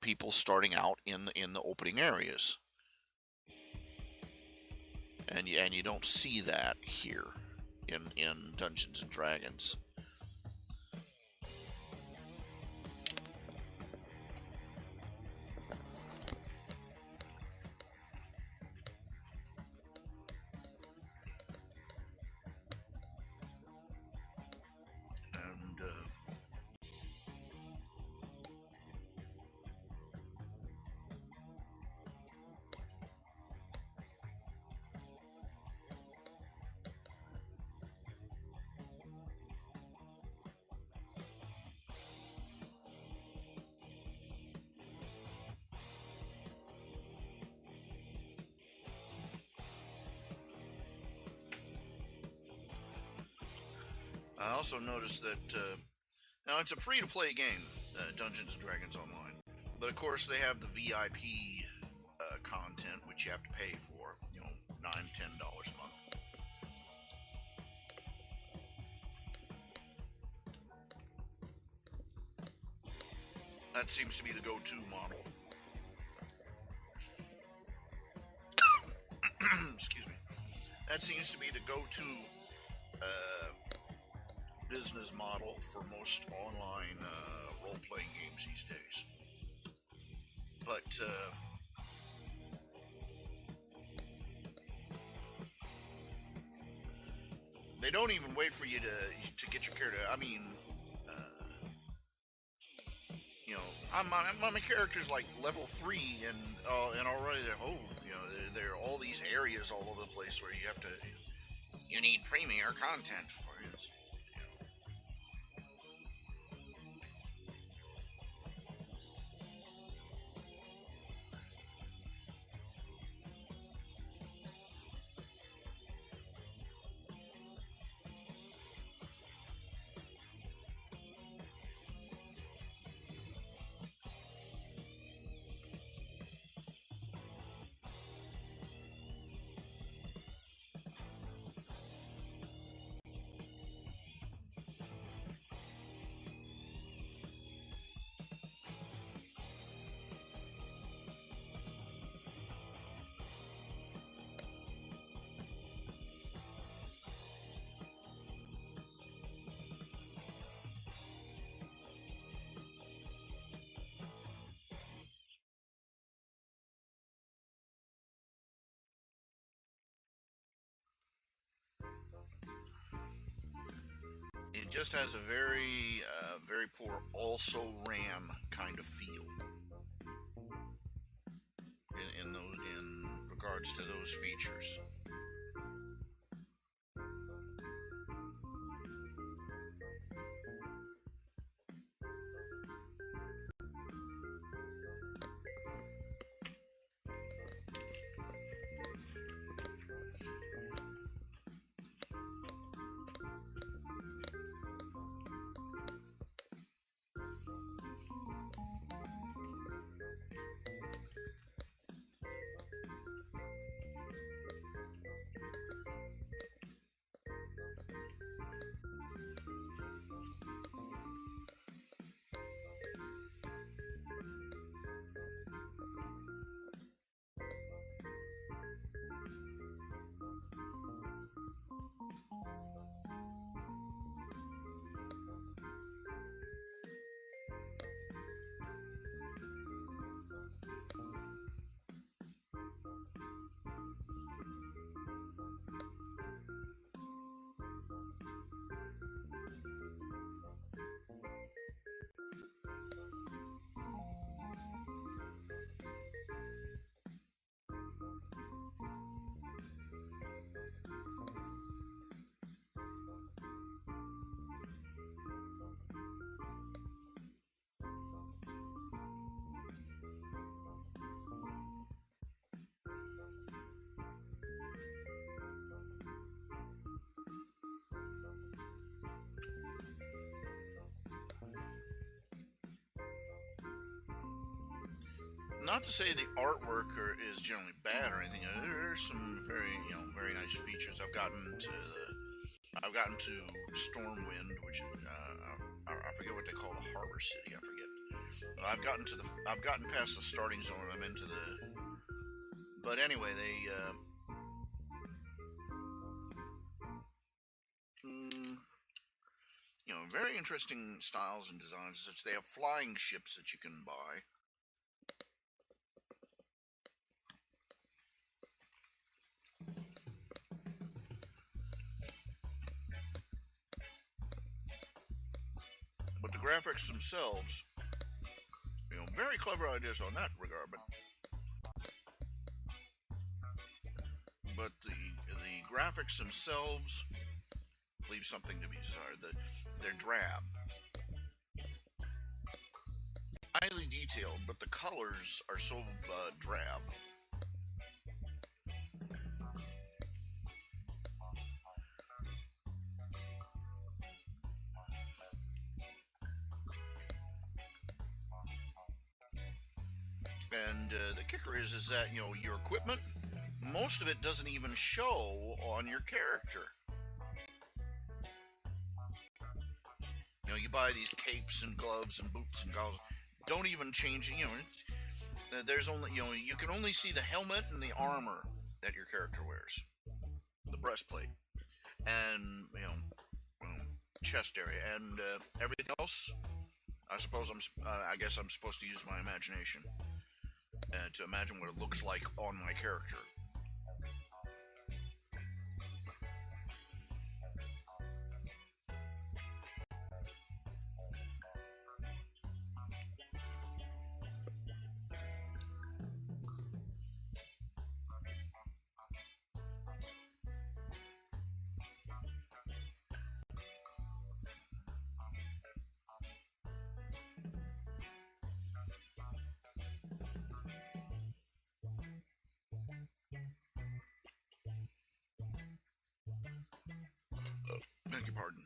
people starting out in the opening areas, and you don't see that here in Dungeons and Dragons. And I also noticed that now it's a free-to-play game, Dungeons and Dragons Online, but of course they have the VIP content, which you have to pay for, $9-10 a month. That seems to be the go-to model. Excuse me. That seems to be the go-to business model for most online role-playing games these days. But they don't even wait for you to get your character. I mean, my character's like level 3, and already there are all these areas all over the place where you need premier content for it. It just has a very poor also ran kind of feel in regards to those features. not to say the artwork is generally bad or anything. There's some very nice features. I've gotten to Stormwind, which I forget what they call the harbor city. I forget. I've gotten past the starting zone. I'm into the. But anyway, very interesting styles and designs. Such they have flying ships that you can buy. But the graphics themselves, very clever ideas on that regard. But the graphics themselves leave something to be desired. They're drab, highly detailed, but the colors are so drab. And the kicker is that your equipment, most of it doesn't even show on your character. You buy these capes and gloves and boots and goggles, don't even change. There's only you can only see the helmet and the armor that your character wears, the breastplate, and chest area, and everything else. I guess I'm supposed to use my imagination to imagine what it looks like on my character. Beg your pardon.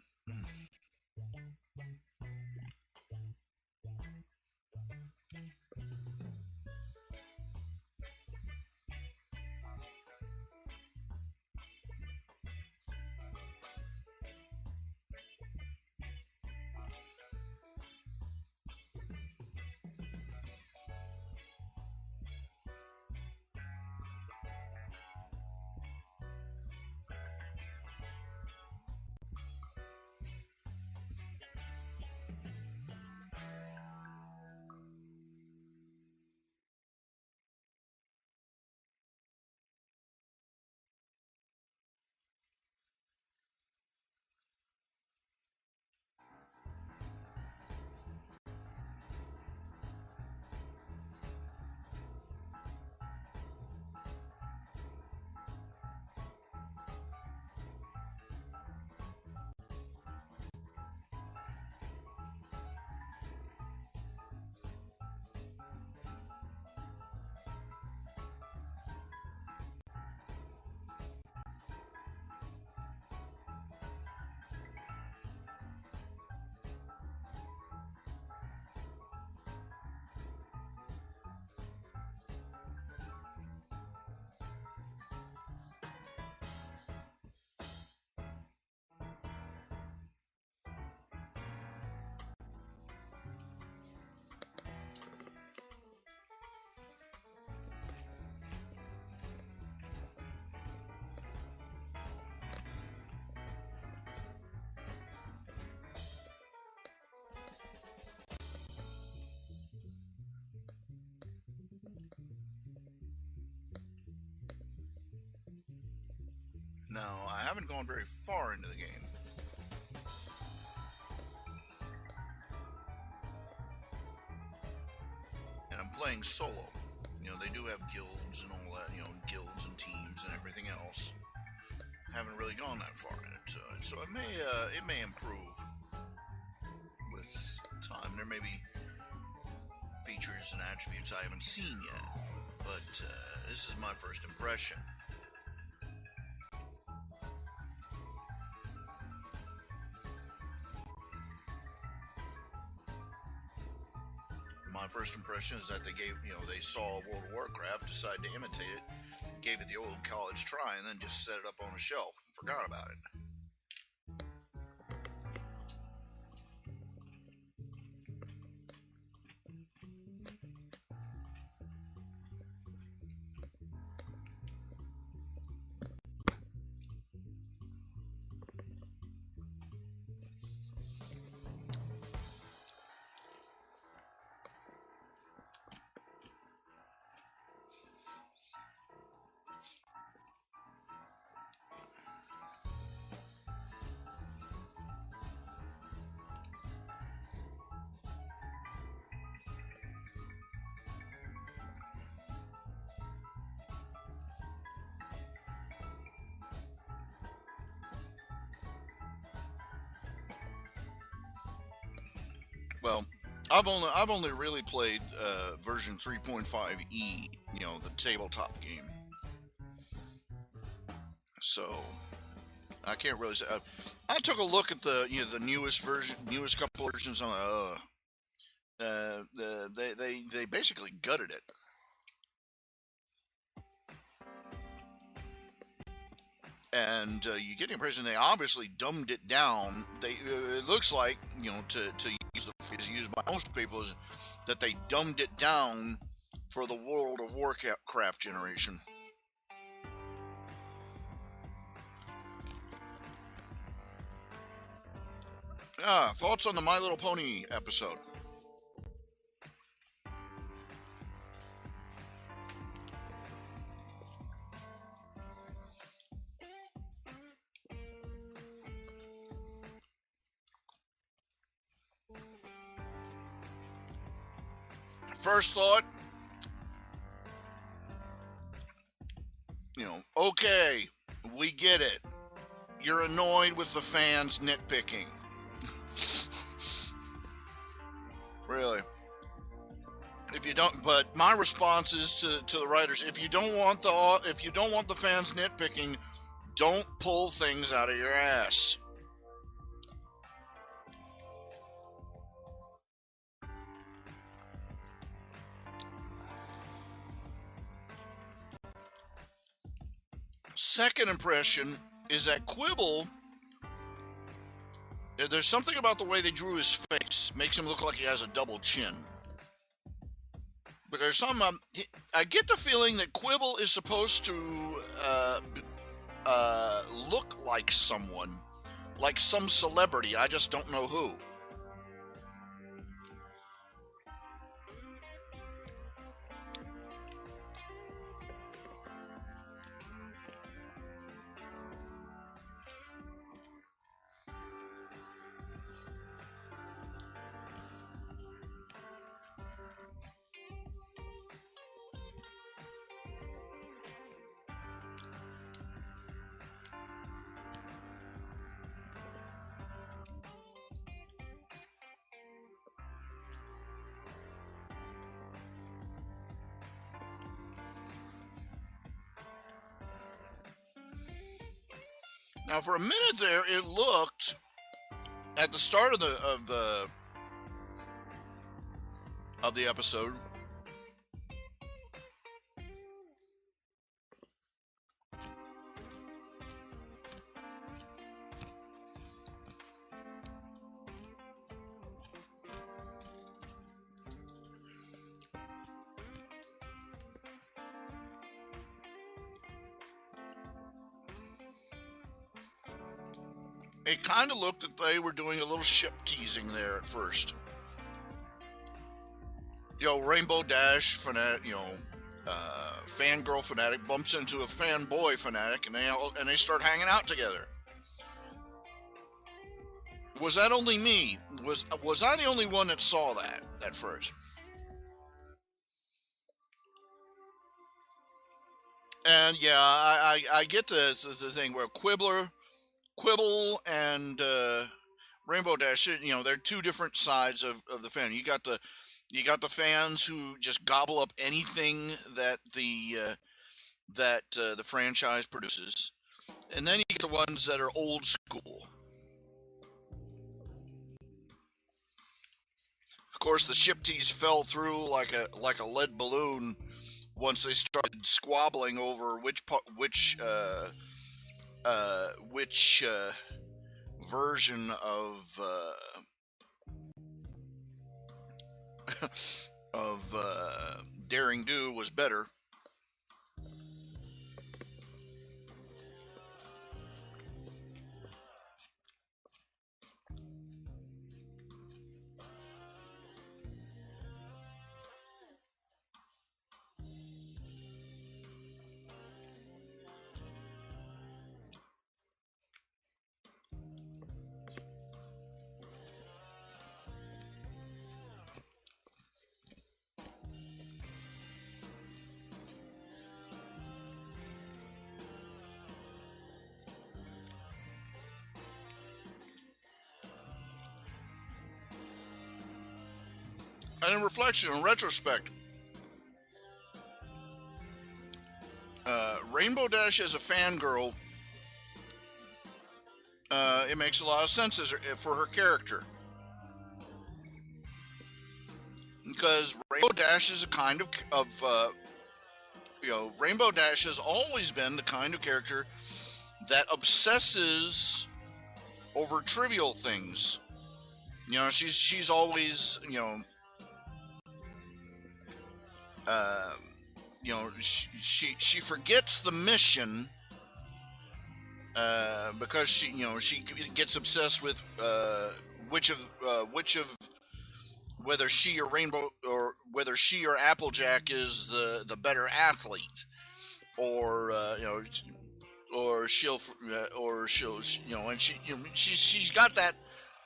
Now, I haven't gone very far into the game. And I'm playing solo. They do have guilds and all that, guilds and teams and everything else. Haven't really gone that far into it. So it may improve with time. There may be features and attributes I haven't seen yet. But this is my first impression. My first impression is that they saw World of Warcraft, decided to imitate it, gave it the old college try, and then just set it up on a shelf and forgot about it. Well, I've only really played version 3.5e, the tabletop game. So I can't really say. I took a look at the newest couple versions. I'm like, they basically gutted it. And you get the impression they obviously dumbed it down. It looks like, to use the phrase used by most people, is that they dumbed it down for the World of Warcraft generation. Thoughts on the My Little Pony episode? First thought, okay, we get it. You're annoyed with the fans nitpicking. Really. If you don't, but my response is to the writers: if you don't want the fans nitpicking, don't pull things out of your ass. Second impression is that Quibble, there's something about the way they drew his face, makes him look like he has a double chin. But there's some, I get the feeling that Quibble is supposed to look like someone, like some celebrity. I just don't know who. Now, for a minute there, it looked at the start of the episode. It kind of looked that they were doing a little ship teasing there at first. Rainbow Dash fanatic, fangirl fanatic bumps into a fanboy fanatic, and they start hanging out together. Was that only me? Was I the only one that saw that at first? And yeah, I get the thing where Quibble and Rainbow Dash, they're two different sides of the fan. You got the fans who just gobble up anything that the franchise produces, and then you get the ones that are old school. course, the Shipties fell through like a lead balloon once they started squabbling over which version of Daring Do was better. And in reflection, in retrospect, Rainbow Dash as a fangirl, it makes a lot of sense for her character. Because Rainbow Dash is a kind of Rainbow Dash has always been the kind of character that obsesses over trivial things. You know, she's always, she forgets the mission because she gets obsessed with which of whether she or Applejack is the better athlete, or she'll and she's got that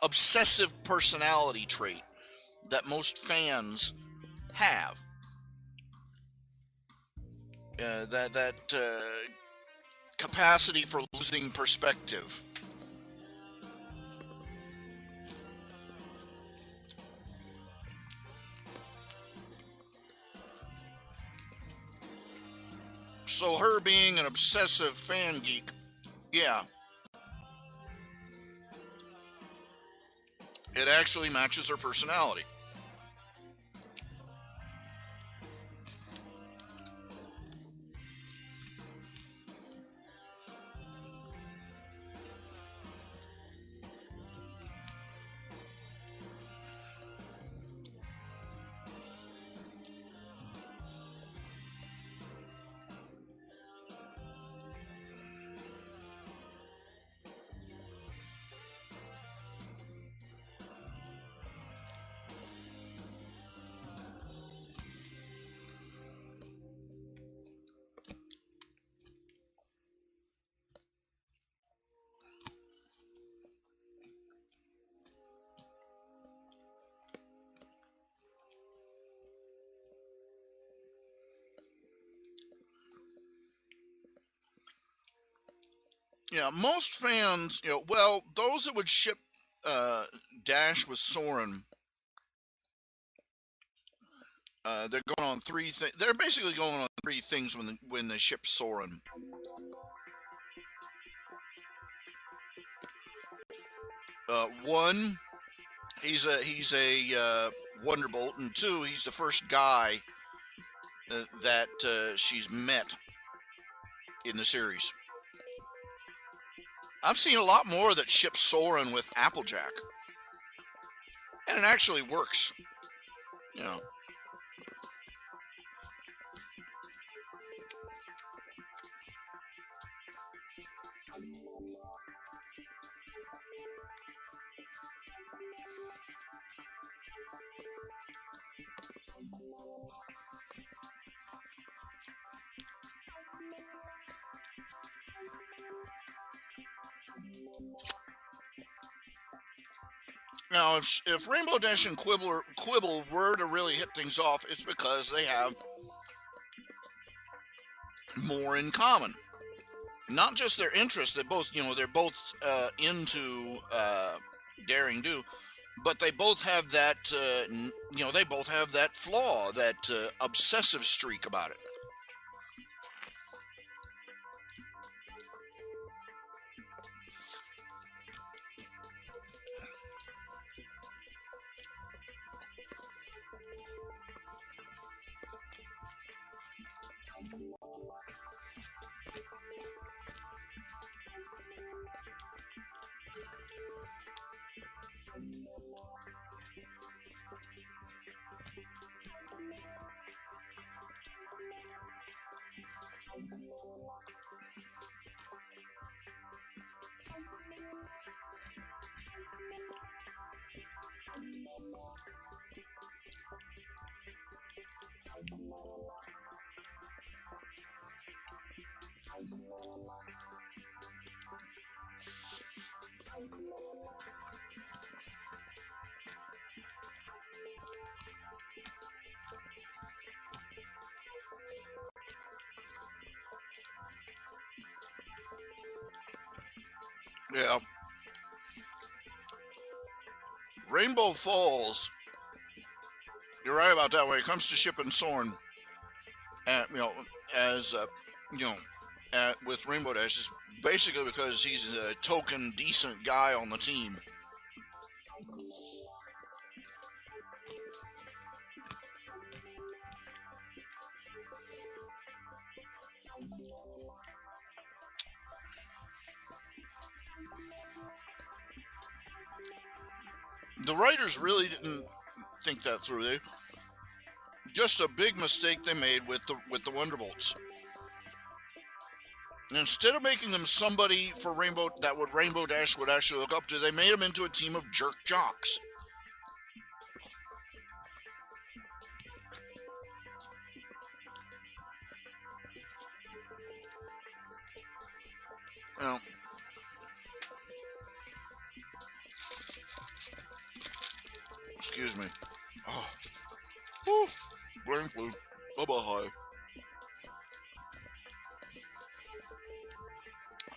obsessive personality trait that most fans have. That capacity for losing perspective. So her being an obsessive fan geek, yeah, it actually matches her personality. Yeah, most fans, those that would ship Dash with Soren, they're going on three things. They're basically going on three things when they ship Soren. One, he's a Wonderbolt, and two, he's the first guy that she's met in the series. I've seen a lot more that ship Soren with Applejack, and it actually works. Now, if Rainbow Dash and Quibble were to really hit things off, it's because they have more in common. Not just their interests; they're both into Daring Do, but they both have that they both have that flaw, that obsessive streak about it. Yeah. Rainbow Falls. You're right about that. When it comes to shipping Sorn, as with Rainbow Dash, is basically because he's a token decent guy on the team. The writers really didn't think that through. They just a big mistake they made with the Wonderbolts. And instead of making them somebody for Rainbow Dash would actually look up to, they made them into a team of jerk jocks. Well, excuse me. Oh, whew, brain flu. Bye-bye.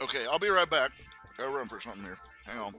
Okay, I'll be right back. Gotta run for something here. Hang on.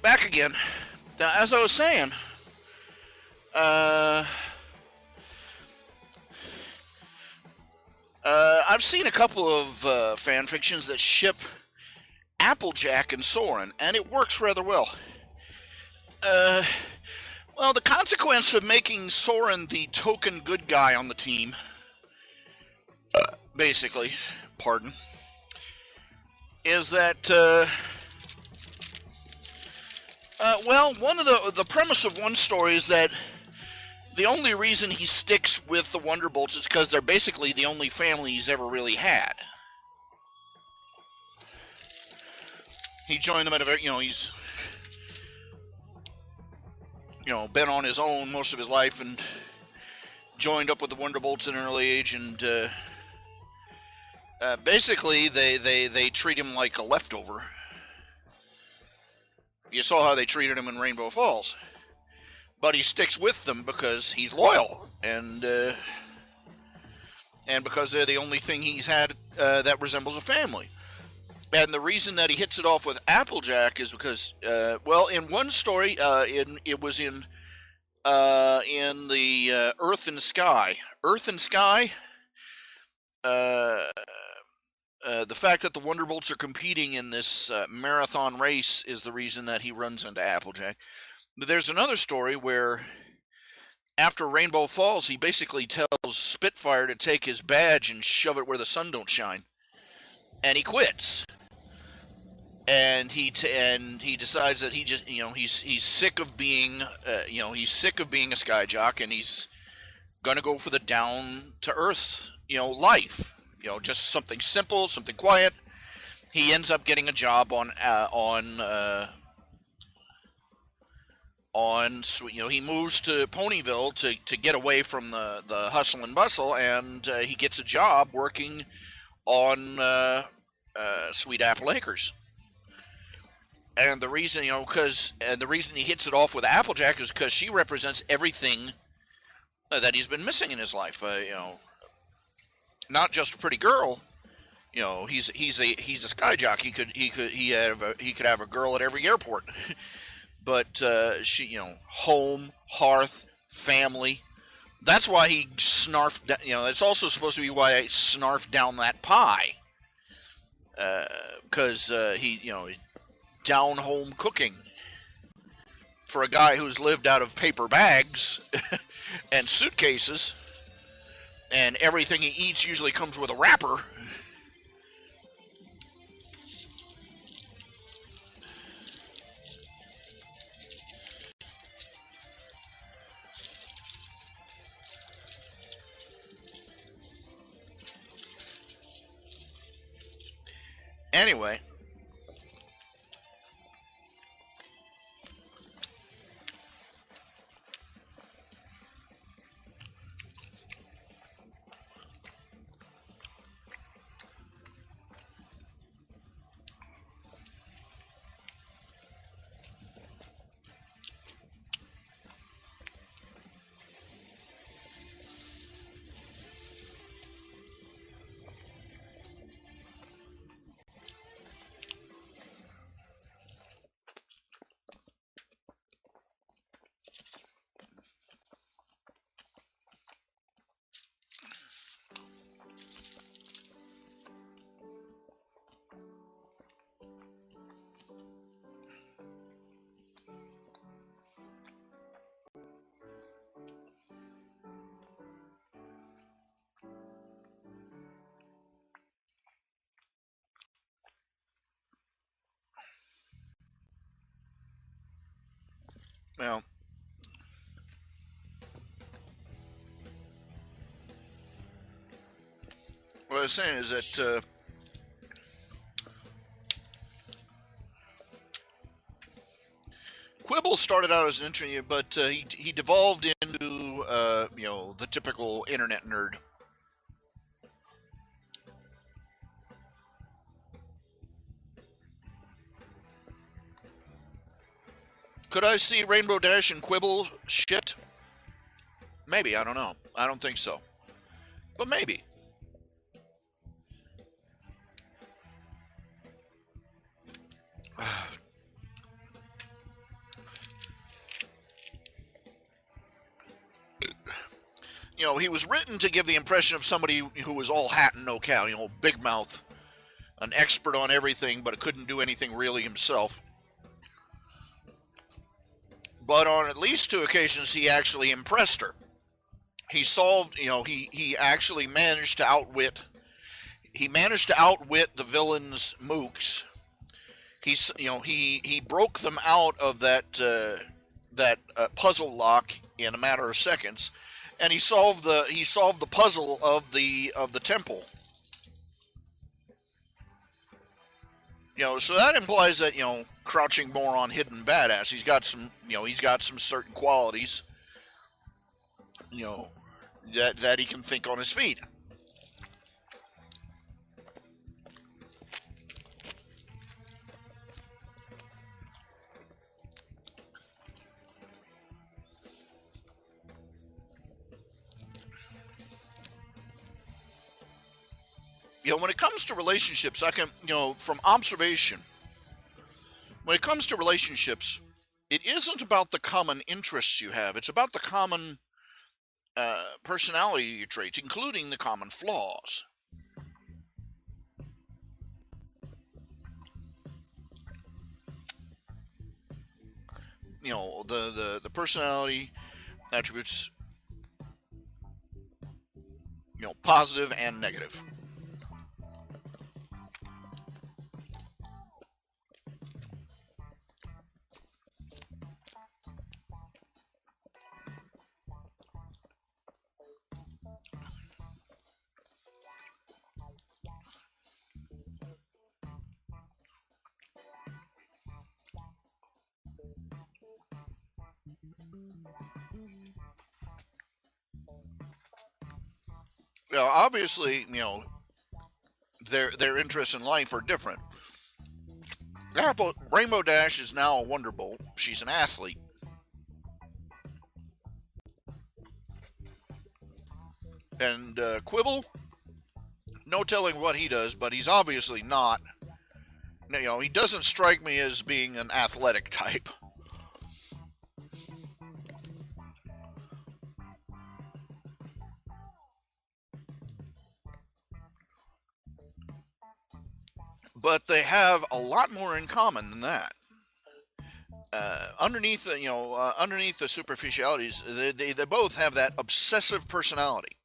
Back again. Now, as I was saying, uh, I've seen a couple of fan fictions that ship Applejack and Soren, and it works rather well. Uh, well, the consequence of making Soren the token good guy on the team, basically, pardon, is that well, one of the premise of one story is that the only reason he sticks with the Wonderbolts is because they're basically the only family he's ever really had. He joined them at a very, he's, been on his own most of his life and joined up with the Wonderbolts at an early age, and basically they treat him like a leftover. You saw how they treated him in Rainbow Falls. But he sticks with them because he's loyal, and because they're the only thing he's had that resembles a family. And the reason that he hits it off with Applejack is because, well, in one story, it was in the Earth and Sky. Earth and Sky, the fact that the Wonderbolts are competing in this marathon race is the reason that he runs into Applejack. But there's another story where after Rainbow Falls, he basically tells Spitfire to take his badge and shove it where the sun don't shine, and he quits. And he decides that he just he's sick of being he's sick of being a sky jock, and he's gonna go for the down to earth life, just something simple, something quiet. He ends up getting a job on he moves to Ponyville to get away from the hustle and bustle, and he gets a job working on Sweet Apple Acres. And the reason, the reason he hits it off with Applejack is because she represents everything that he's been missing in his life. Not just a pretty girl. He's a sky jock. He could have a girl at every airport. But she, home, hearth, family. That's why he snarfed. It's also supposed to be why I snarfed down that pie. Because he, down home cooking for a guy who's lived out of paper bags and suitcases, and everything he eats usually comes with a wrapper. Anyway, well, what I was saying is that Quibble started out as an interview, but he devolved into the typical internet nerd. Could I see Rainbow Dash and Quibble shit? Maybe, I don't know. I don't think so. But maybe. he was written to give the impression of somebody who was all hat and no cow, big mouth, an expert on everything, but couldn't do anything really himself. But on at least 2 occasions, he actually impressed her. He solved, he actually managed to outwit. He managed to outwit the villain's mooks. He broke them out of that puzzle lock in a matter of seconds, and he solved the puzzle of the temple. So that implies that crouching moron, hidden badass. He's got some certain qualities, that he can think on his feet. When it comes to relationships, I can, from observation, when it comes to relationships, it isn't about the common interests you have. It's about the common personality traits, including the common flaws. The personality attributes, positive and negative. Obviously, their interests in life are different. Rainbow Dash is now a Wonderbolt. She's an athlete. And Quibble, no telling what he does, but he's obviously not. He doesn't strike me as being an athletic type. But they have a lot more in common than that. Underneath the superficialities, they both have that obsessive personality.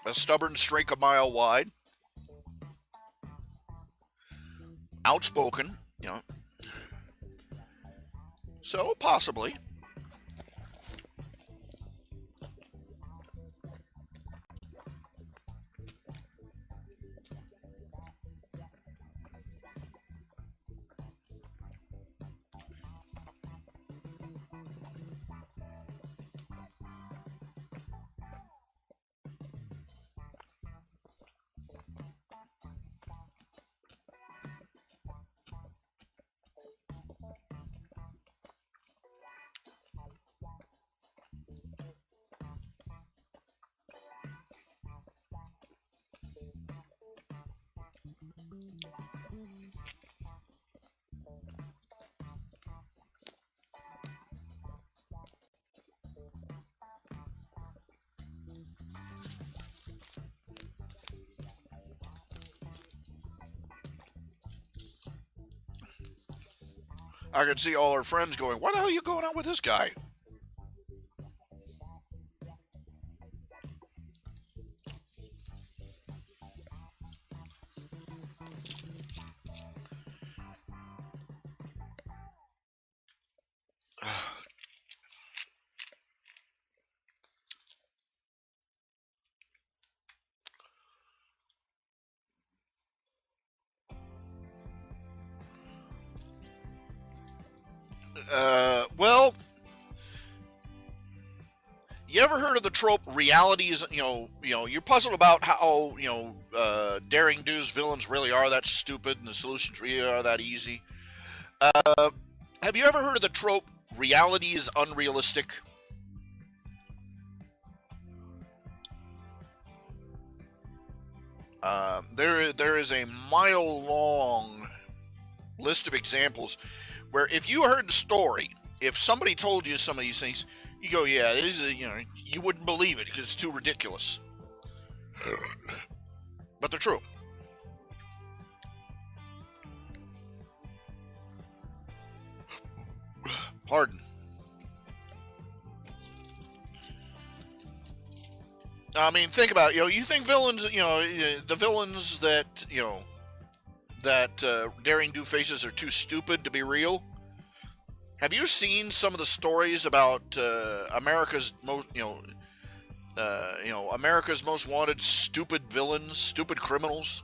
A stubborn streak a mile wide, outspoken, so possibly. I could see all our friends going, "What the hell are you going on with this guy?" Well, you ever heard of the trope? Reality is, you're puzzled about how, daring do's villains really are that stupid and the solutions really are that easy. Have you ever heard of the trope? Reality is unrealistic. There is a mile-long list of examples where if you heard the story, if somebody told you some of these things, you go, yeah, this is, you wouldn't believe it because it's too ridiculous. But they're true. Pardon. I mean, think about it. You think villains, the villains that, that Daring Do faces are too stupid to be real? Have you seen some of the stories about America's most, America's most wanted stupid villains, stupid criminals?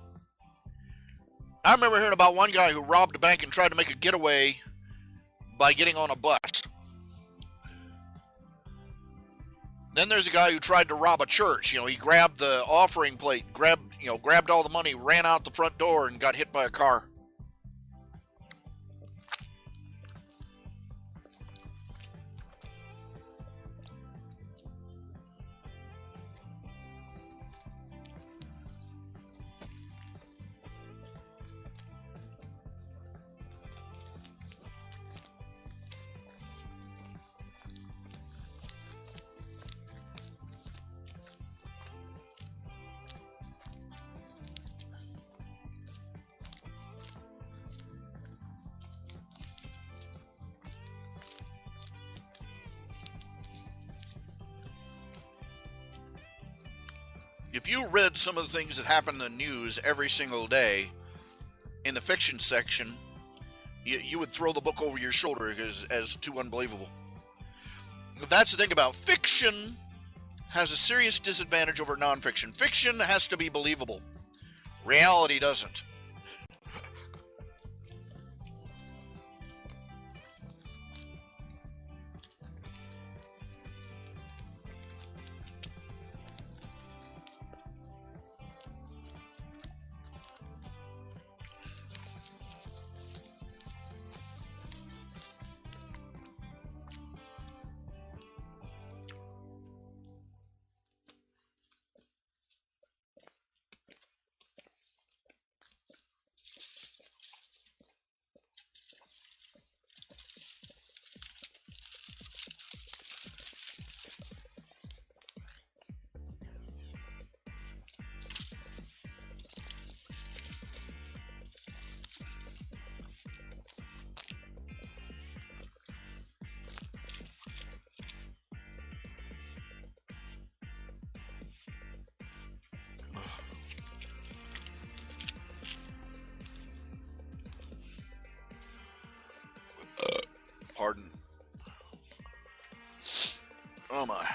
I remember hearing about one guy who robbed a bank and tried to make a getaway by getting on a bus. Then there's a guy who tried to rob a church. He grabbed the offering plate, grabbed all the money, ran out the front door, and got hit by a car. If you read some of the things that happen in the news every single day in the fiction section, you would throw the book over your shoulder as too unbelievable. That's the thing about fiction. Has a serious disadvantage over nonfiction. Fiction has to be believable. Reality doesn't. Pardon. Oh my.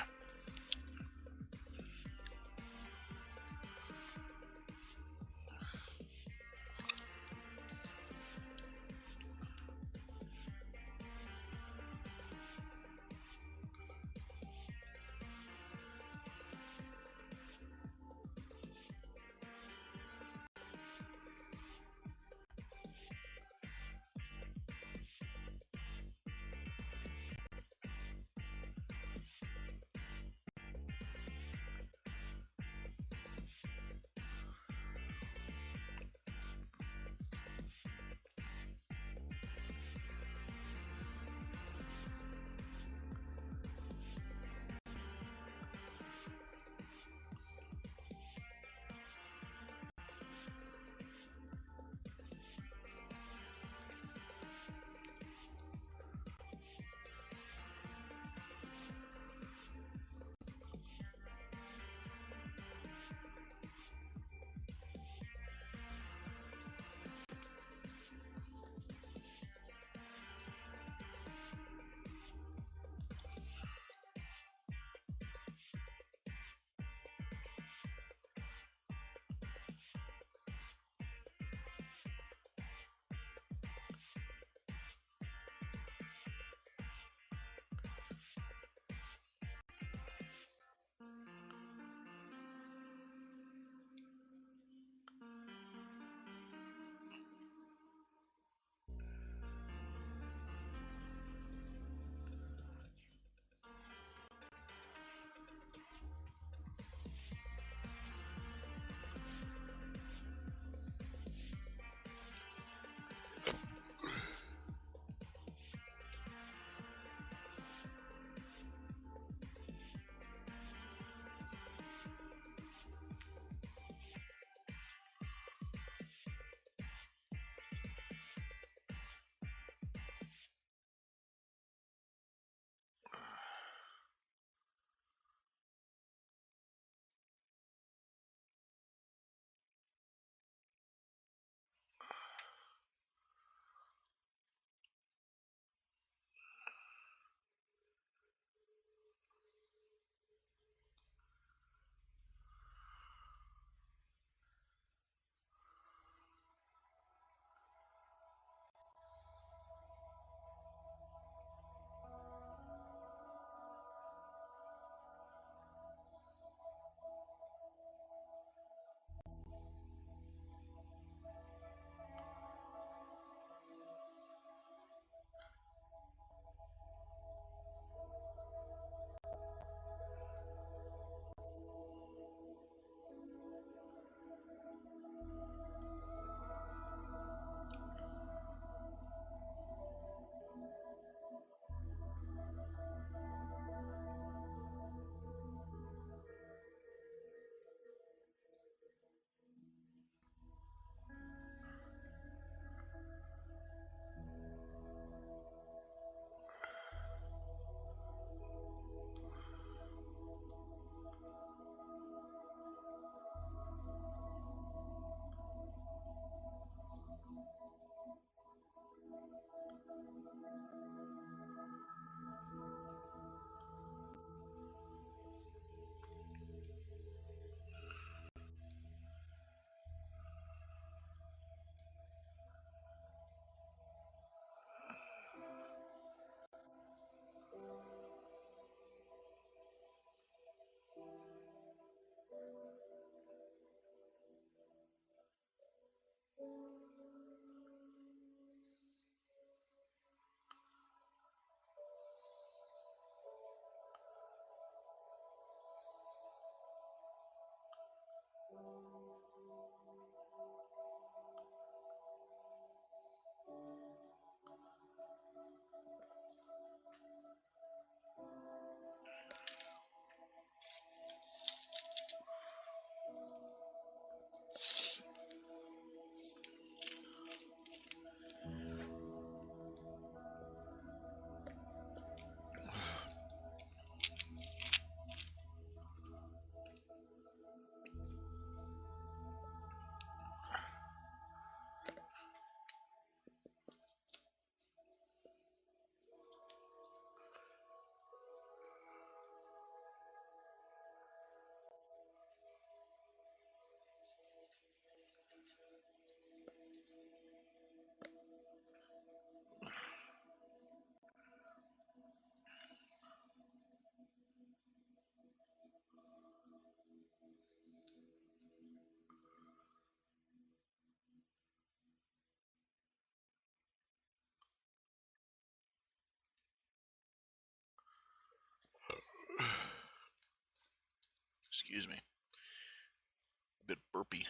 Excuse me. A bit burpy.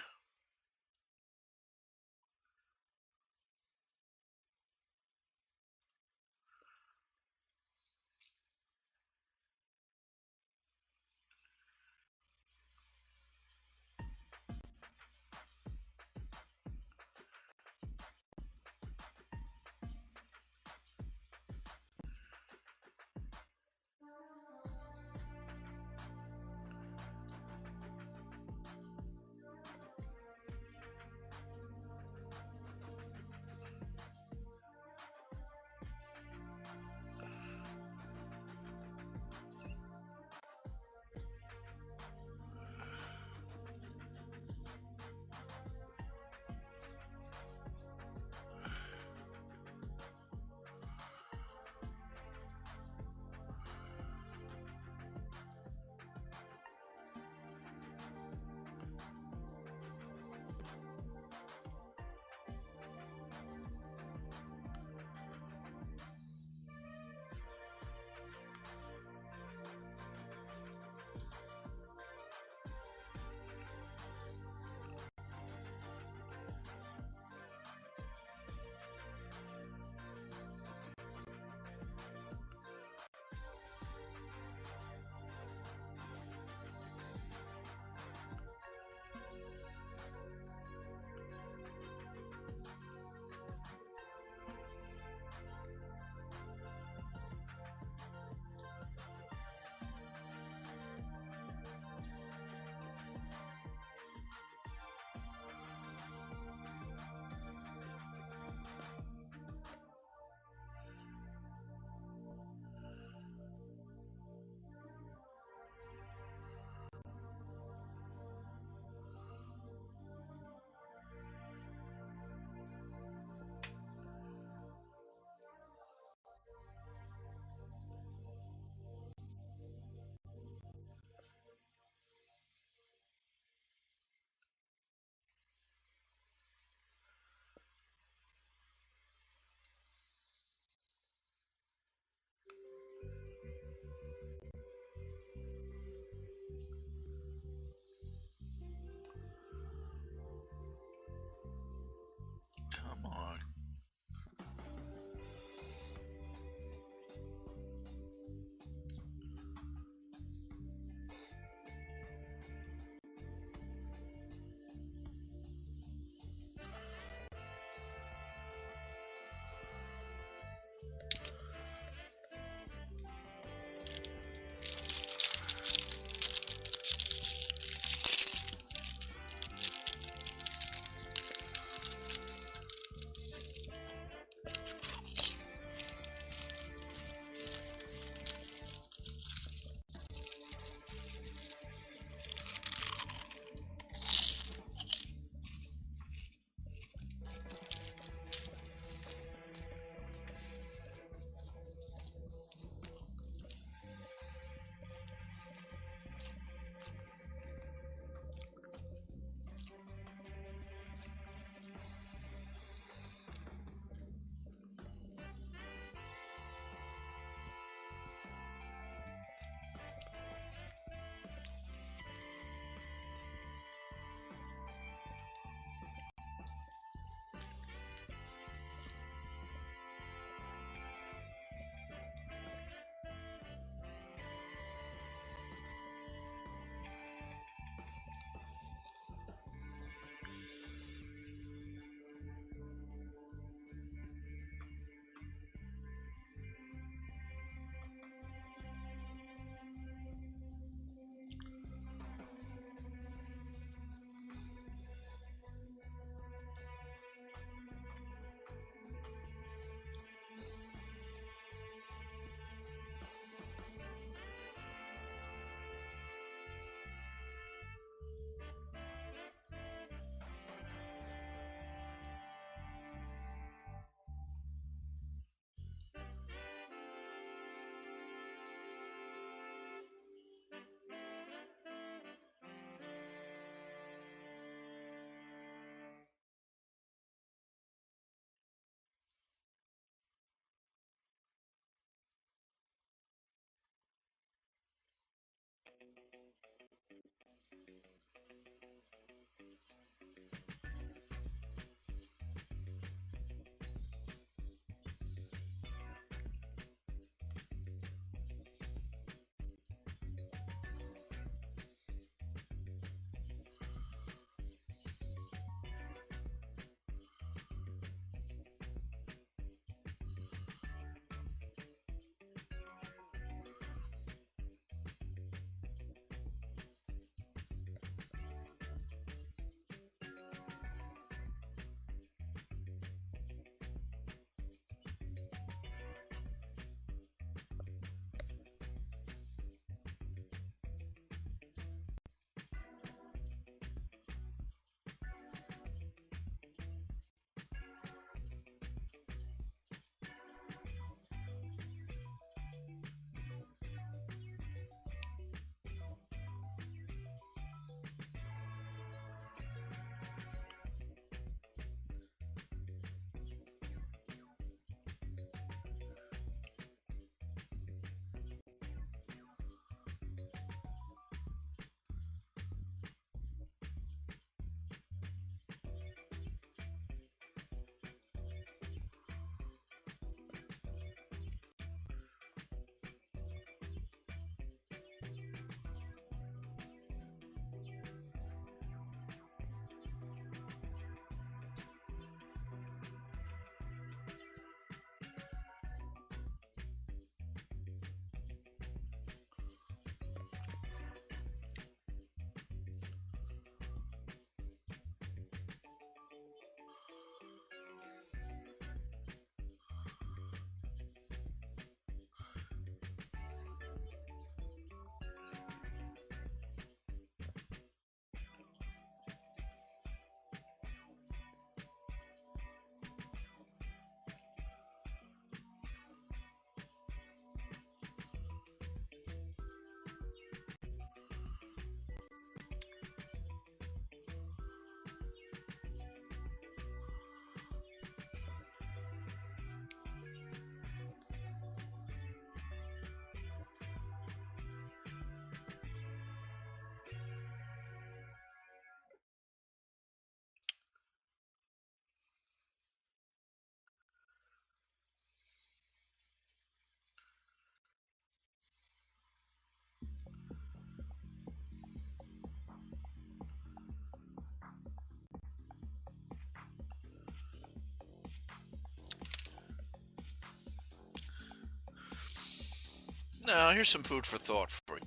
Now, here's some food for thought for you.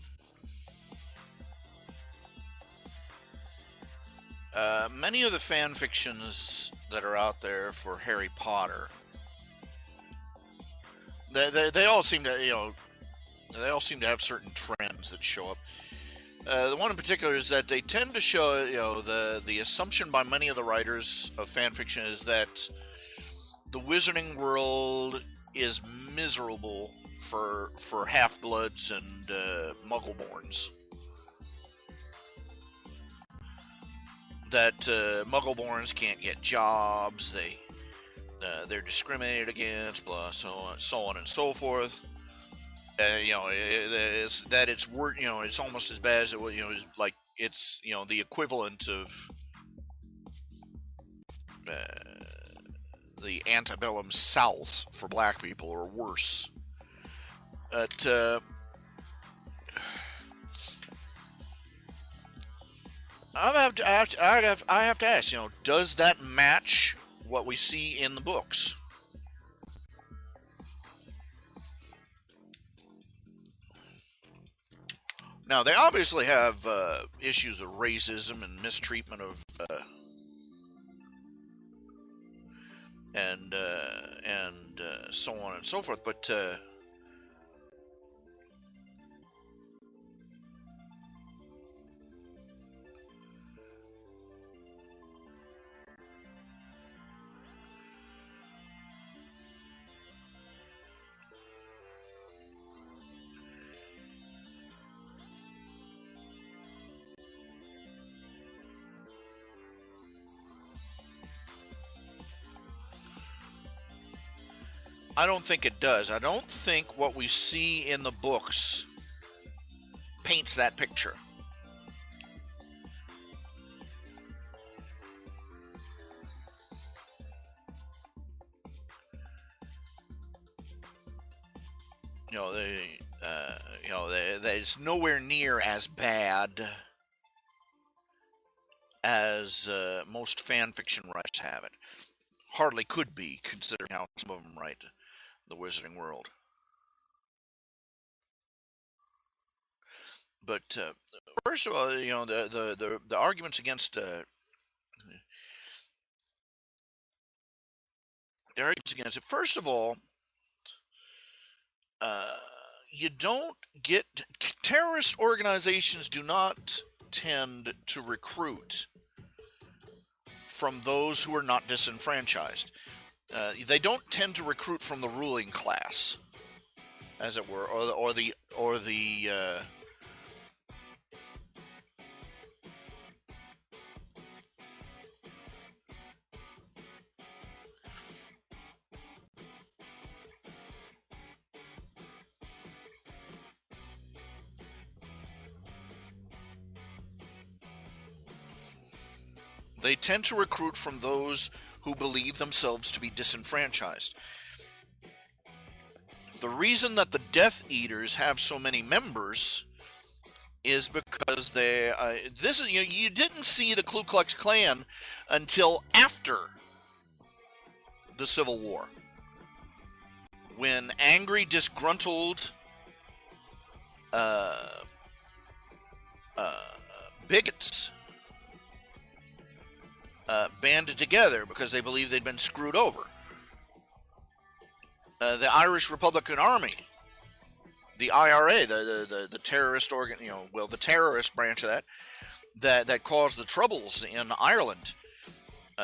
Many of the fan fictions that are out there for Harry Potter, they all seem to, they all seem to have certain trends that show up. The one in particular is that they tend to show, the assumption by many of the writers of fan fiction is that the Wizarding World is miserable for half-bloods and Muggleborns. That Muggleborns can't get jobs, they're discriminated against, blah, so on and so forth. It's almost as bad as it was, like it's the equivalent of the antebellum South for black people, or worse. But I have to ask, does that match what we see in the books? Now, they obviously have issues of racism and mistreatment of and so on and so forth, but I don't think it does. I don't think what we see in the books paints that picture. It's nowhere near as bad as most fan fiction writers have it. Hardly could be, considering how some of them write the Wizarding World. But first of all, the arguments against the arguments against it. First of all, you don't get terrorist organizations do not tend to recruit from those who are not disenfranchised. They don't tend to recruit from the ruling class, as it were, or the they tend to recruit from those who believe themselves to be disenfranchised. The reason that the Death Eaters have so many members is because you didn't see the Ku Klux Klan until after the Civil War, when angry, disgruntled bigots banded together because they believed they'd been screwed over. The Irish Republican Army, the IRA, the terrorist organ, the terrorist branch of that caused the troubles in Ireland.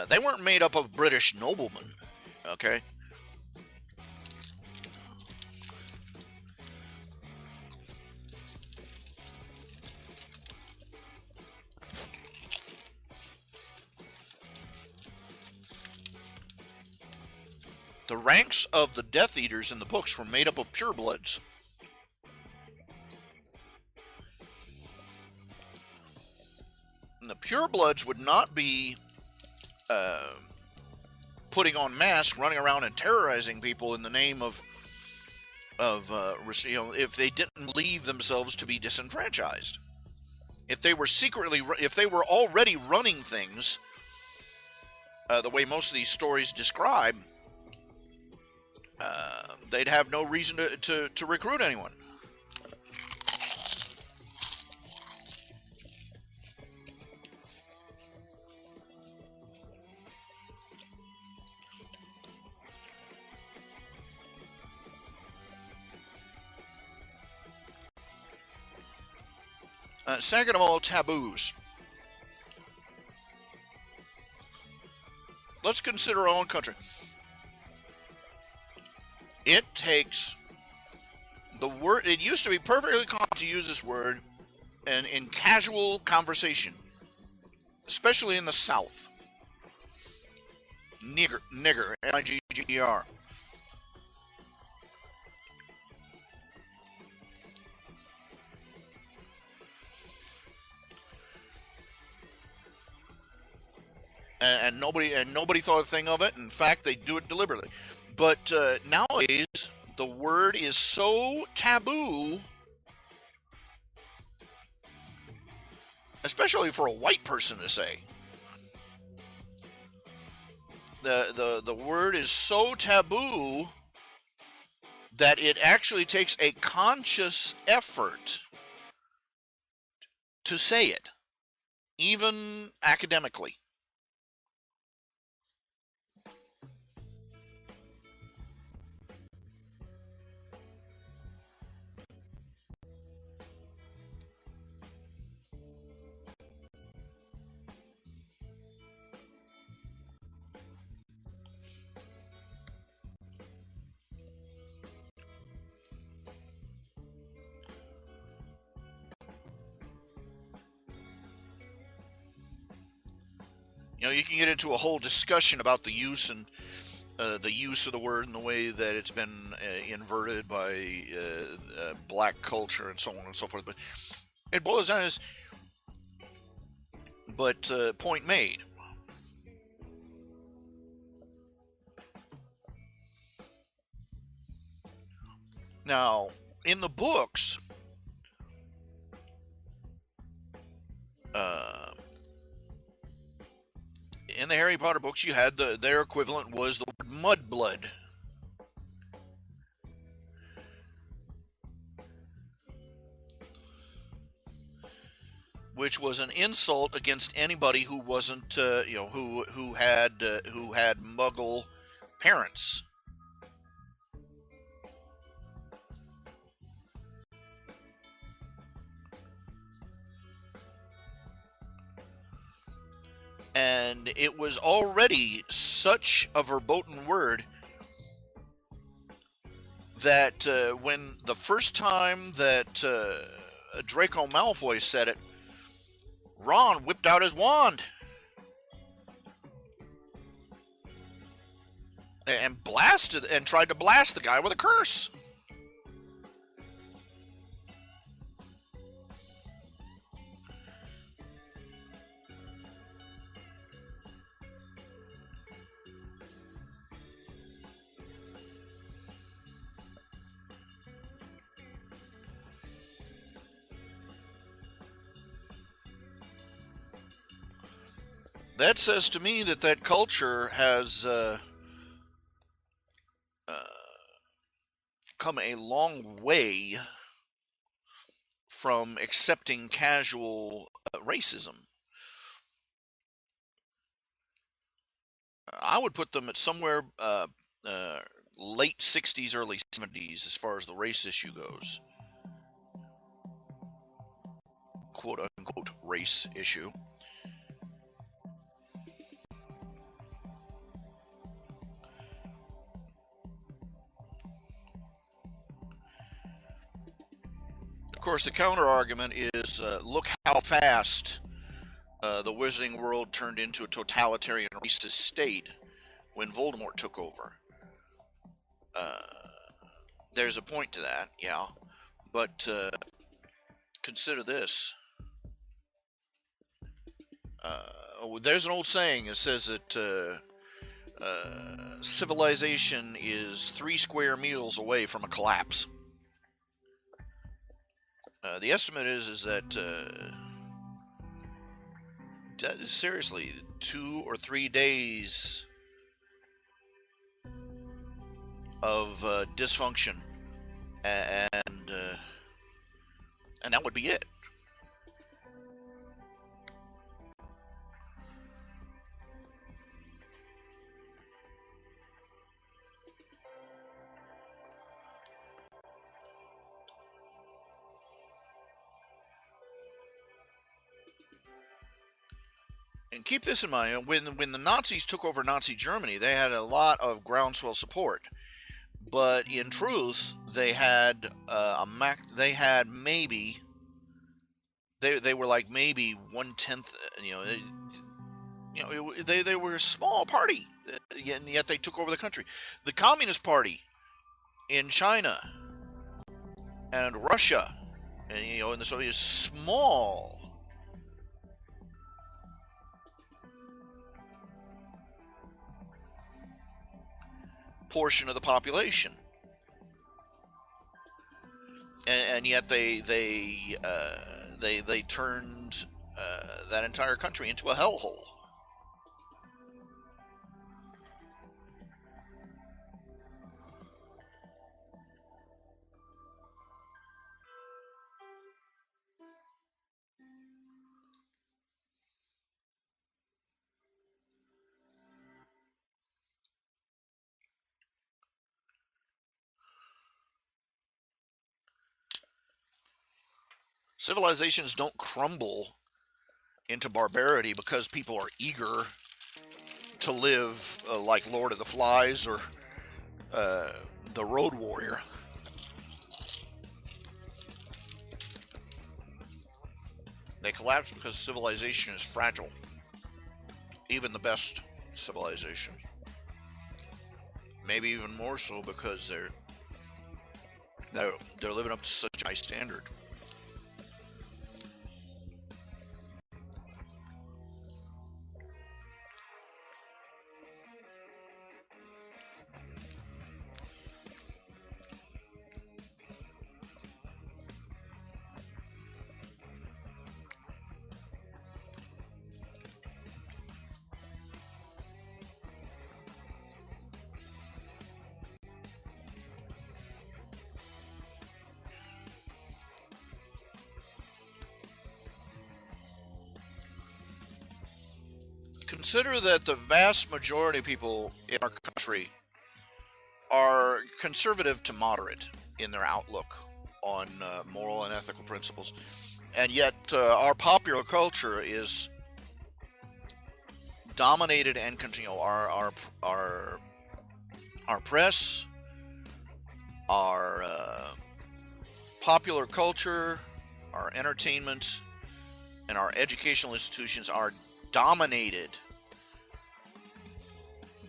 They weren't made up of British noblemen, okay? The ranks of the Death Eaters in the books were made up of purebloods. And the purebloods would not be putting on masks, running around and terrorizing people in the name of if they didn't believe themselves to be disenfranchised. If they were already running things the way most of these stories describe, they'd have no reason to recruit anyone. Second of all, taboos. Let's consider our own country. It takes the word. It used to be perfectly common to use this word and in casual conversation, especially in the South. Nigger, N-I-G-G-E-R. And nobody thought a thing of it. In fact, they do it deliberately. But nowadays, the word is so taboo, especially for a white person to say. The word is so taboo that it actually takes a conscious effort to say it, even academically. You can get into a whole discussion about the use of the word and the way that it's been inverted by black culture and so on and so forth. But it boils down as, point made. Now, in the books, in the Harry Potter books, you had their equivalent was the word mudblood. Which was an insult against anybody who wasn't, who had Muggle parents. And it was already such a verboten word that when the first time that Draco Malfoy said it, Ron whipped out his wand and tried to blast the guy with a curse. That says to me that culture has come a long way from accepting casual racism. I would put them at somewhere late 60s, early 70s as far as the race issue goes. Quote unquote race issue. Of course, the counter argument is look how fast the Wizarding World turned into a totalitarian racist state when Voldemort took over. There's a point to that, yeah. But consider this. There's an old saying that says that civilization is 3 square meals away from a collapse. The estimate is that seriously, 2 or 3 days of dysfunction, and that would be it. and keep this in mind, when the Nazis took over Nazi Germany, they had a lot of groundswell support, but in truth, they had they had maybe they were like maybe 1/10. They were a small party, and yet they took over the country. The Communist Party in China and Russia, and the Soviets, small. Portion of the population, and yet they turned that entire country into a hellhole. Civilizations don't crumble into barbarity because people are eager to live like Lord of the Flies or the Road Warrior. They collapse because civilization is fragile. Even the best civilization. Maybe even more so because they're living up to such a high standard. Consider that the vast majority of people in our country are conservative to moderate in their outlook on moral and ethical principles, and yet our popular culture is dominated and our press, our popular culture, our entertainment, and our educational institutions are dominated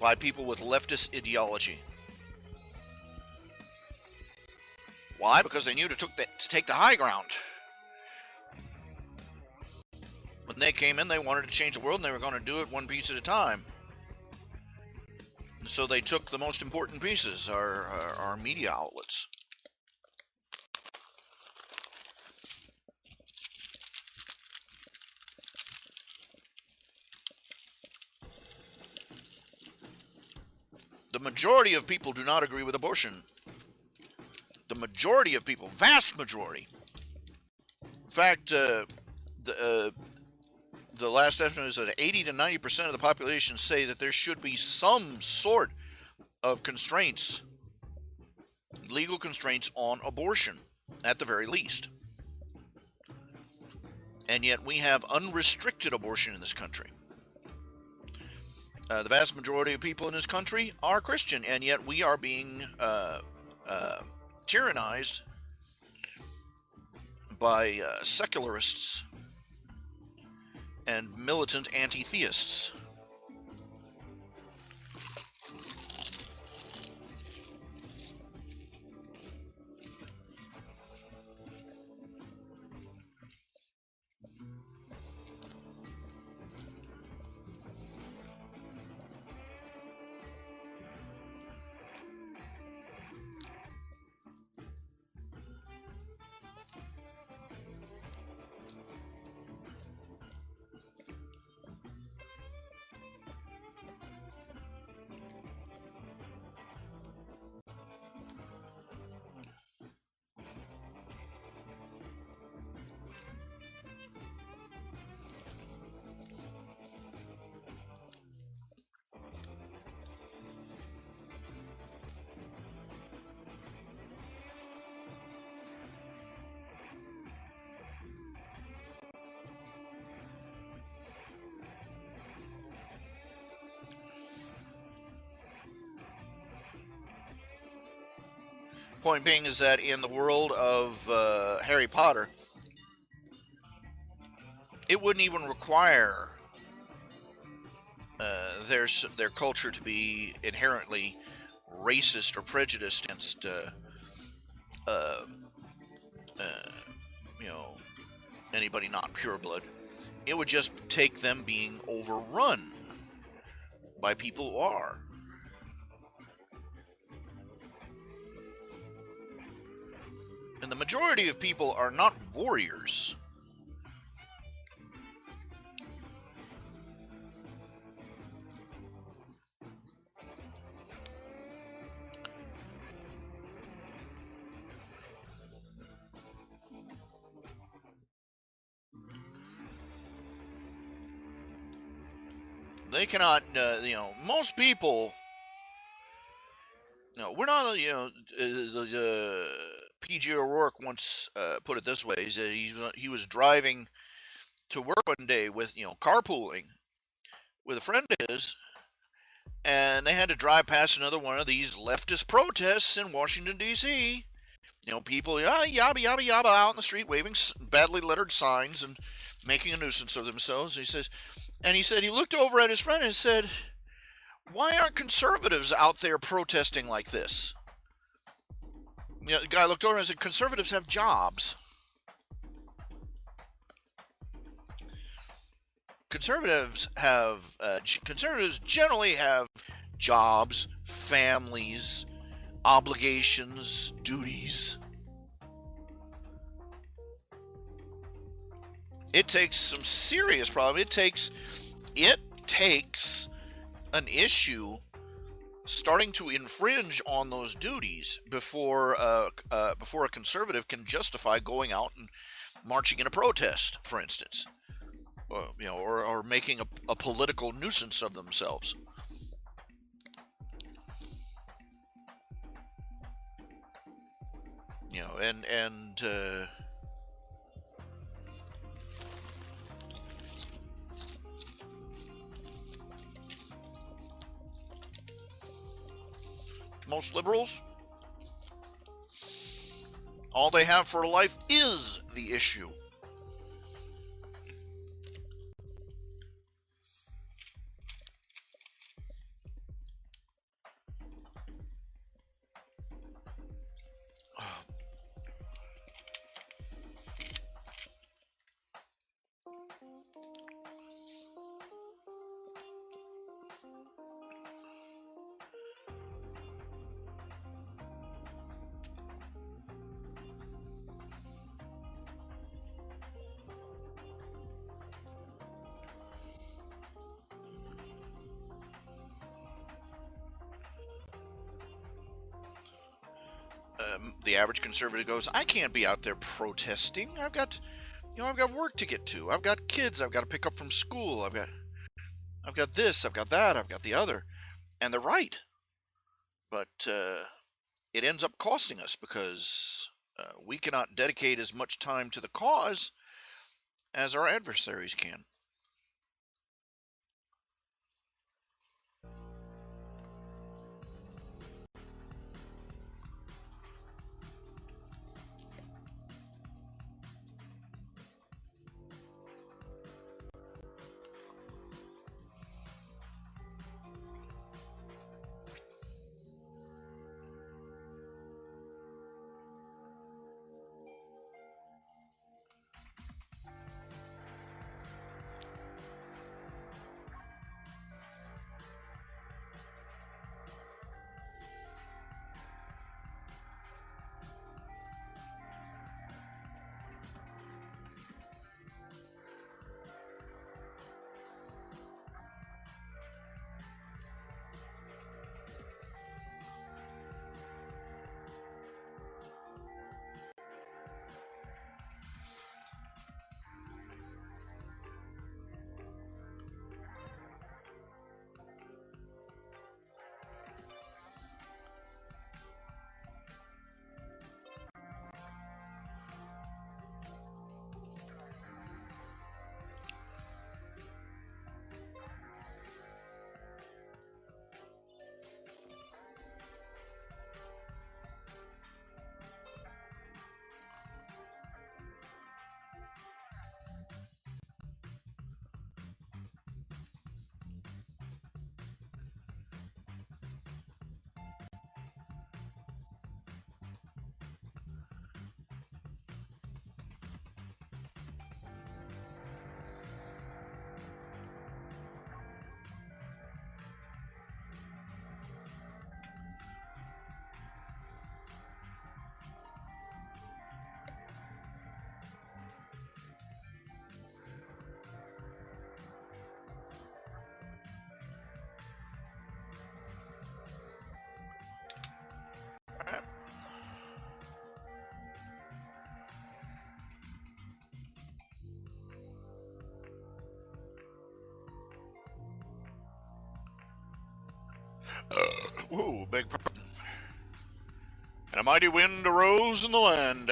by people with leftist ideology. Why? Because they knew to take the high ground. When they came in, they wanted to change the world, and they were going to do it one piece at a time. So they took the most important pieces, our media outlets. The majority of people do not agree with abortion. The majority of people, vast majority. In fact, the last estimate is that 80 to 90% of the population say that there should be some sort of constraints, legal constraints on abortion, at the very least. And yet we have unrestricted abortion in this country. The vast majority of people in this country are Christian, and yet we are being tyrannized by secularists and militant anti-theists. Point being is that in the world of Harry Potter, it wouldn't even require their culture to be inherently racist or prejudiced against uh, uh, you know anybody not pureblood. It would just take them being overrun by people who are. And the majority of people are not warriors. They cannot, most people, we're not, P.G. O'Rourke once put it this way. He said he was driving to work one day with, carpooling with a friend of his, and they had to drive past another one of these leftist protests in Washington, D.C. People, yabba, yabba, yabba, out in the street waving badly lettered signs and making a nuisance of themselves. He said he looked over at his friend and said, "Why aren't conservatives out there protesting like this?" The guy looked over and said, "Conservatives have jobs. Conservatives generally have jobs, families, obligations, duties. It takes some serious problem. It takes an issue starting to infringe on those duties before a conservative can justify going out and marching in a protest, for instance, or making a political nuisance of themselves." And most liberals, all they have for life is the issue. The average conservative goes, "I can't be out there protesting. I've got work to get to. I've got kids I've got to pick up from school. I've got this, I've got that, I've got the other." And they're right. But it ends up costing us because we cannot dedicate as much time to the cause as our adversaries can. Whoa, beg pardon. And a mighty wind arose in the land.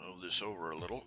Move this over a little.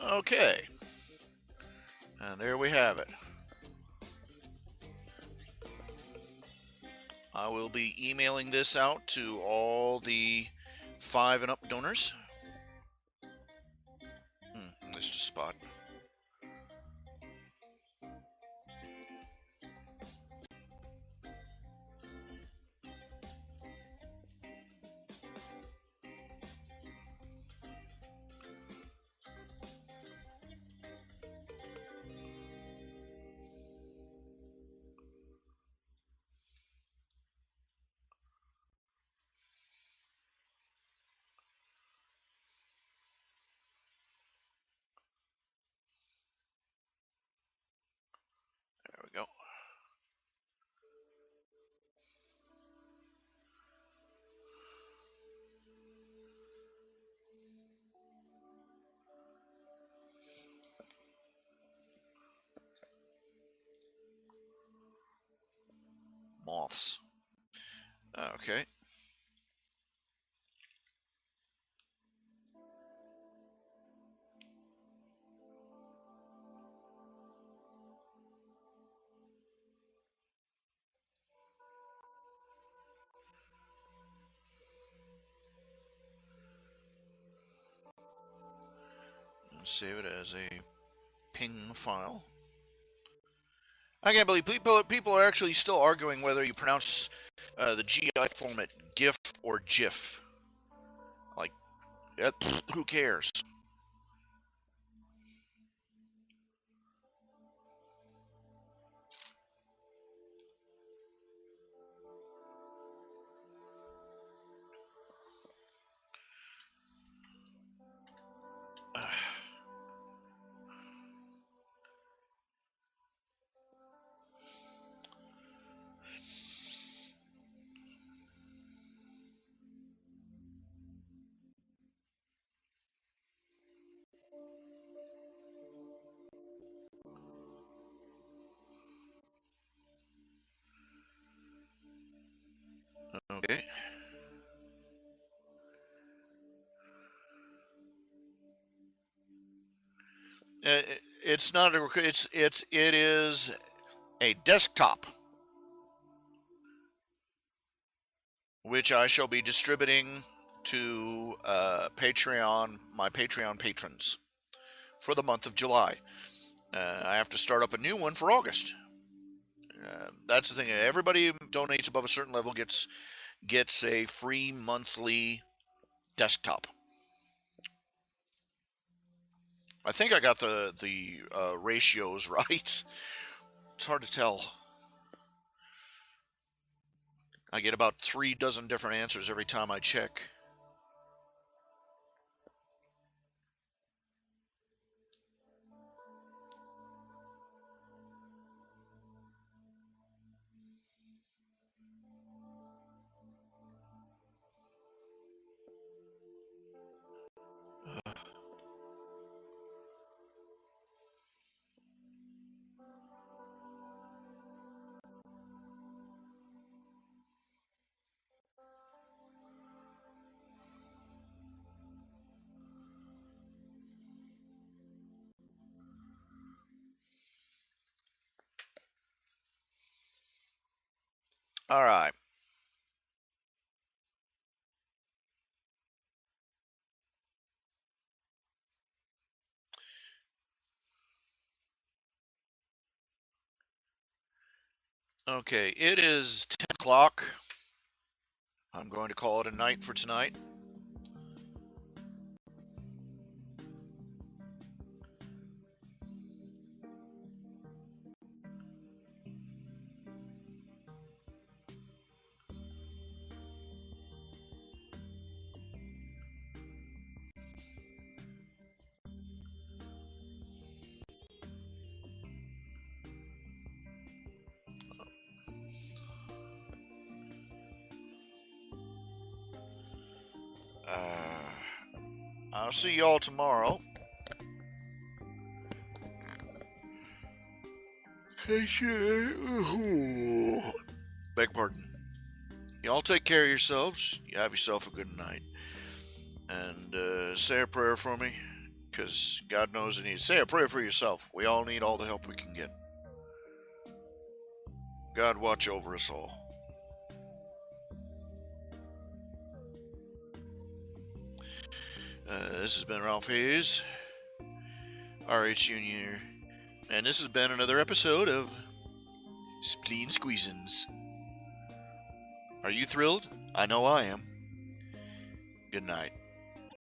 Okay, and there we have it. I will be emailing this out to all the 5 and up donors. Missed a spot. There we go. Moths. Okay. Save it as a ping file. I can't believe people are actually still arguing whether you pronounce the GI format GIF or GIF. Like, who cares? Okay. It's not a. It is a desktop, which I shall be distributing to my Patreon patrons for the month of July. I have to start up a new one for August. That's the thing. Everybody who donates above a certain level gets a free monthly desktop. I think I got the ratios right. It's hard to tell. I get about 3 dozen different answers every time I check. All right. Okay, it is 10 o'clock. I'm going to call it a night for tonight. I'll see y'all tomorrow. Beg pardon. Y'all take care of yourselves. You have yourself a good night. And say a prayer for me. because God knows the need. Say a prayer for yourself. We all need all the help we can get. God watch over us all. This has been Ralph Hayes, RHJunior, and this has been another episode of Spleen Squeezins. Are you thrilled? I know I am. Good night.